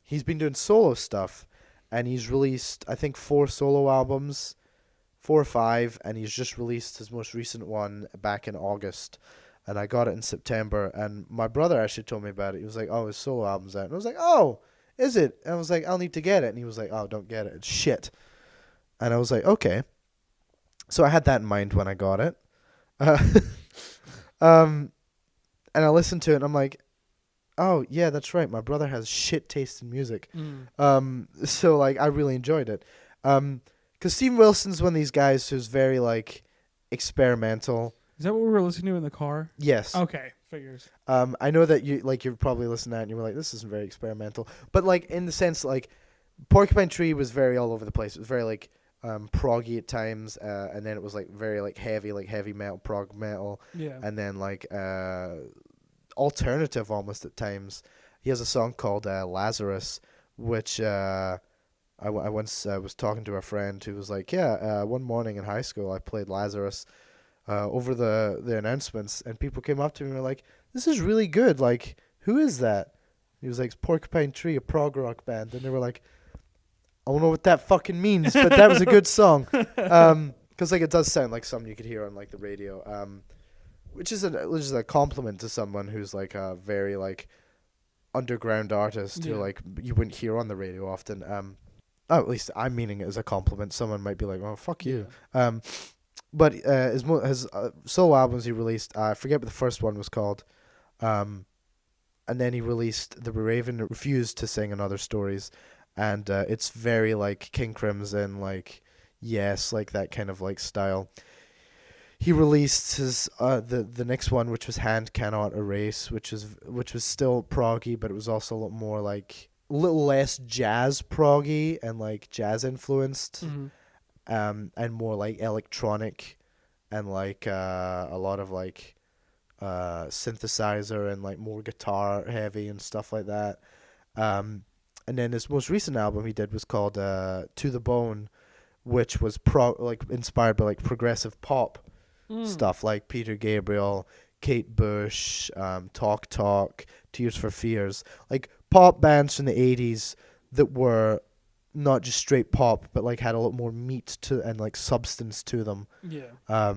he's been doing solo stuff, and he's released I think 4 solo albums, 4 or 5, and he's just released his most recent one back in August, and I got it in September. And my brother actually told me about it. He was like, "Oh, his solo album's out," and I was like, "Oh, is it?" And I was like, "I'll need to get it," and he was like, "Oh, don't get it. It's shit." And I was like, "Okay." So I had that in mind when I got it. Uh, and I listened to it, and I'm like, oh yeah, that's right. My brother has shit taste in music. So like I really enjoyed it. 'Cause Steve Wilson's one of these guys who's very like experimental. Is that what we were listening to in the car? Yes. Okay, figures. I know that you're probably listening to that and you were like, this isn't very experimental. But like in the sense like Porcupine Tree was very all over the place. It was very like proggy at times, and then it was like very like heavy metal, prog metal, Yeah. and then like alternative almost at times. He has a song called Lazarus, which I once was talking to a friend who was like, yeah, one morning in high school I played Lazarus over the announcements, and people came up to me and were like, this is really good. Like, who is that? He was like, it's Porcupine Tree, a prog rock band. And they were like, I don't know what that fucking means, but that was a good song. 'Cause like it does sound like something you could hear on like the radio. Which is a compliment to someone who's like a very like underground artist who like you wouldn't hear on the radio often. At least I'm meaning it as a compliment. Someone might be like, "Oh, fuck you." But his solo albums he released, I forget what the first one was called, and then he released The Raven refused to sing Another Stories, and it's very like King Crimson, like Yes, like that kind of like style. He released his the next one, which was Hand Cannot Erase, which was still proggy, but it was also a little more like a little less jazz proggy and like jazz influenced, and more like electronic, and like a lot of like synthesizer and like more guitar heavy and stuff like that. And then his most recent album he did was called To the Bone, which was like inspired by like progressive pop stuff like Peter Gabriel, Kate Bush, Talk Talk, Tears for Fears, like pop bands from the 80s that were not just straight pop, but like had a lot more meat to and like substance to them. Yeah.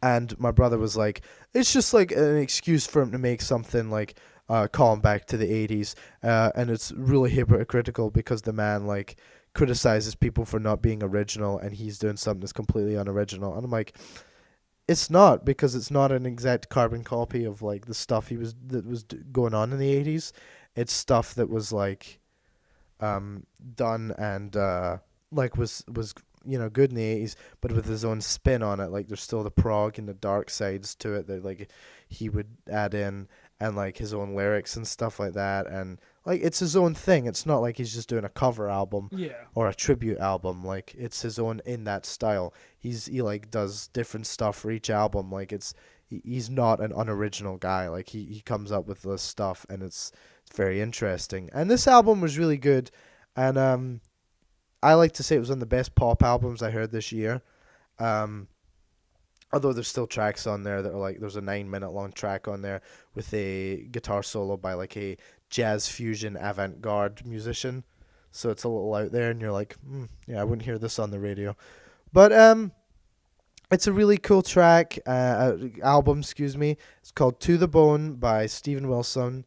And my brother was like, it's just like an excuse for him to make something like calling back to the 80s, and it's really hypocritical because the man like criticizes people for not being original, and he's doing something that's completely unoriginal. And I'm like, it's not, because it's not an exact carbon copy of like the stuff that was going on in the 80s. It's stuff that was like done and like was good in the 80s, but with his own spin on it. Like there's still the prog and the dark sides to it that like he would add in, and like his own lyrics and stuff like that, and like it's his own thing. It's not like he's just doing a cover album or a tribute album. Like it's his own in that style. He like does different stuff for each album. Like he's not an unoriginal guy. Like he comes up with this stuff, and it's very interesting. And this album was really good, and I like to say it was one of the best pop albums I heard this year. Although there's still tracks on there that are like, there's a 9-minute long track on there with a guitar solo by like a jazz fusion avant-garde musician. So it's a little out there, and you're like, yeah, I wouldn't hear this on the radio. But it's a really cool track, album, excuse me. It's called To the Bone by Steven Wilson.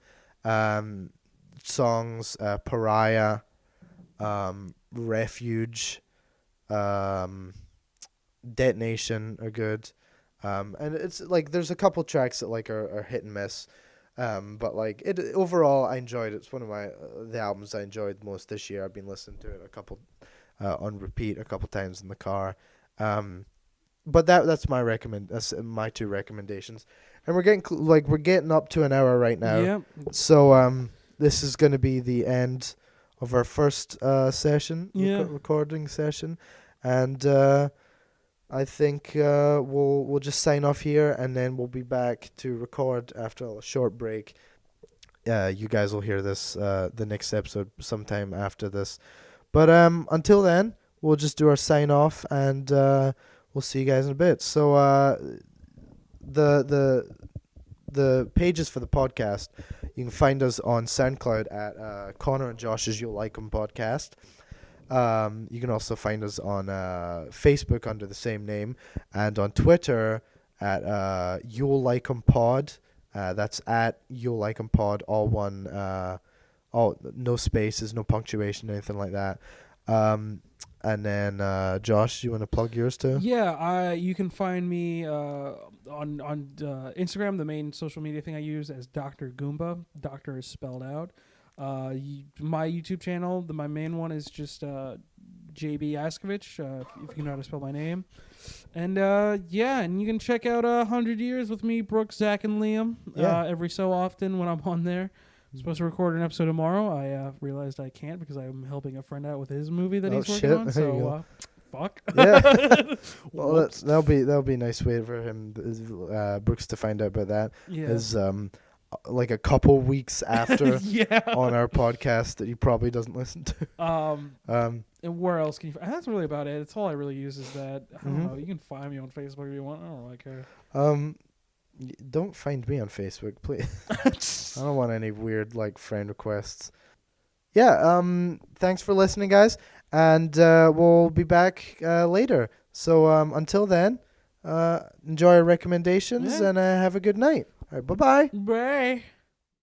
Songs, Pariah, Refuge, Detonation are good. And it's like there's a couple tracks that like are hit and miss. But like it overall, I enjoyed it. It's one of the albums I enjoyed most this year. I've been listening to it a couple on repeat a couple times in the car. but that's my That's my two recommendations, and we're getting we're getting up to an hour right now. Yep. So this is going to be the end of our first session, Yeah. recording session, and I think we'll just sign off here, and then we'll be back to record after a short break. You guys will hear this the next episode sometime after this, but until then, we'll just do our sign off, and we'll see you guys in a bit. So the pages for the podcast, you can find us on SoundCloud at Conor and Josh's You'll Like 'Em podcast. You can also find us on Facebook under the same name, and on Twitter at You'll Like 'Em pod. That's at You'll Like 'Em pod, all one, all no spaces, no punctuation, anything like that. And then Josh, you want to plug yours too? Yeah, you can find me on Instagram, the main social media thing I use, as Dr. Goomba. Doctor is spelled out. My YouTube channel, my main one is just JB Askovich, if you know how to spell my name. And and you can check out 100 Years with me, Brooke, Zach, and Liam every so often when I'm on there. I'm supposed to record an episode tomorrow. I realized I can't because I'm helping a friend out with his movie that he's working on. So fuck. Yeah. Well, that'll be a nice way for him, Brooks, to find out about that. Yeah. Is like a couple weeks after on our podcast that he probably doesn't listen to. And where else can you? That's really about it. It's all I really use is that. I don't know. You can find me on Facebook if you want. I don't really care. Don't find me on Facebook, please. I don't want any weird friend requests. Yeah. Thanks for listening, guys, and we'll be back later. So until then, enjoy our recommendations and have a good night. All right. Bye-bye. Bye.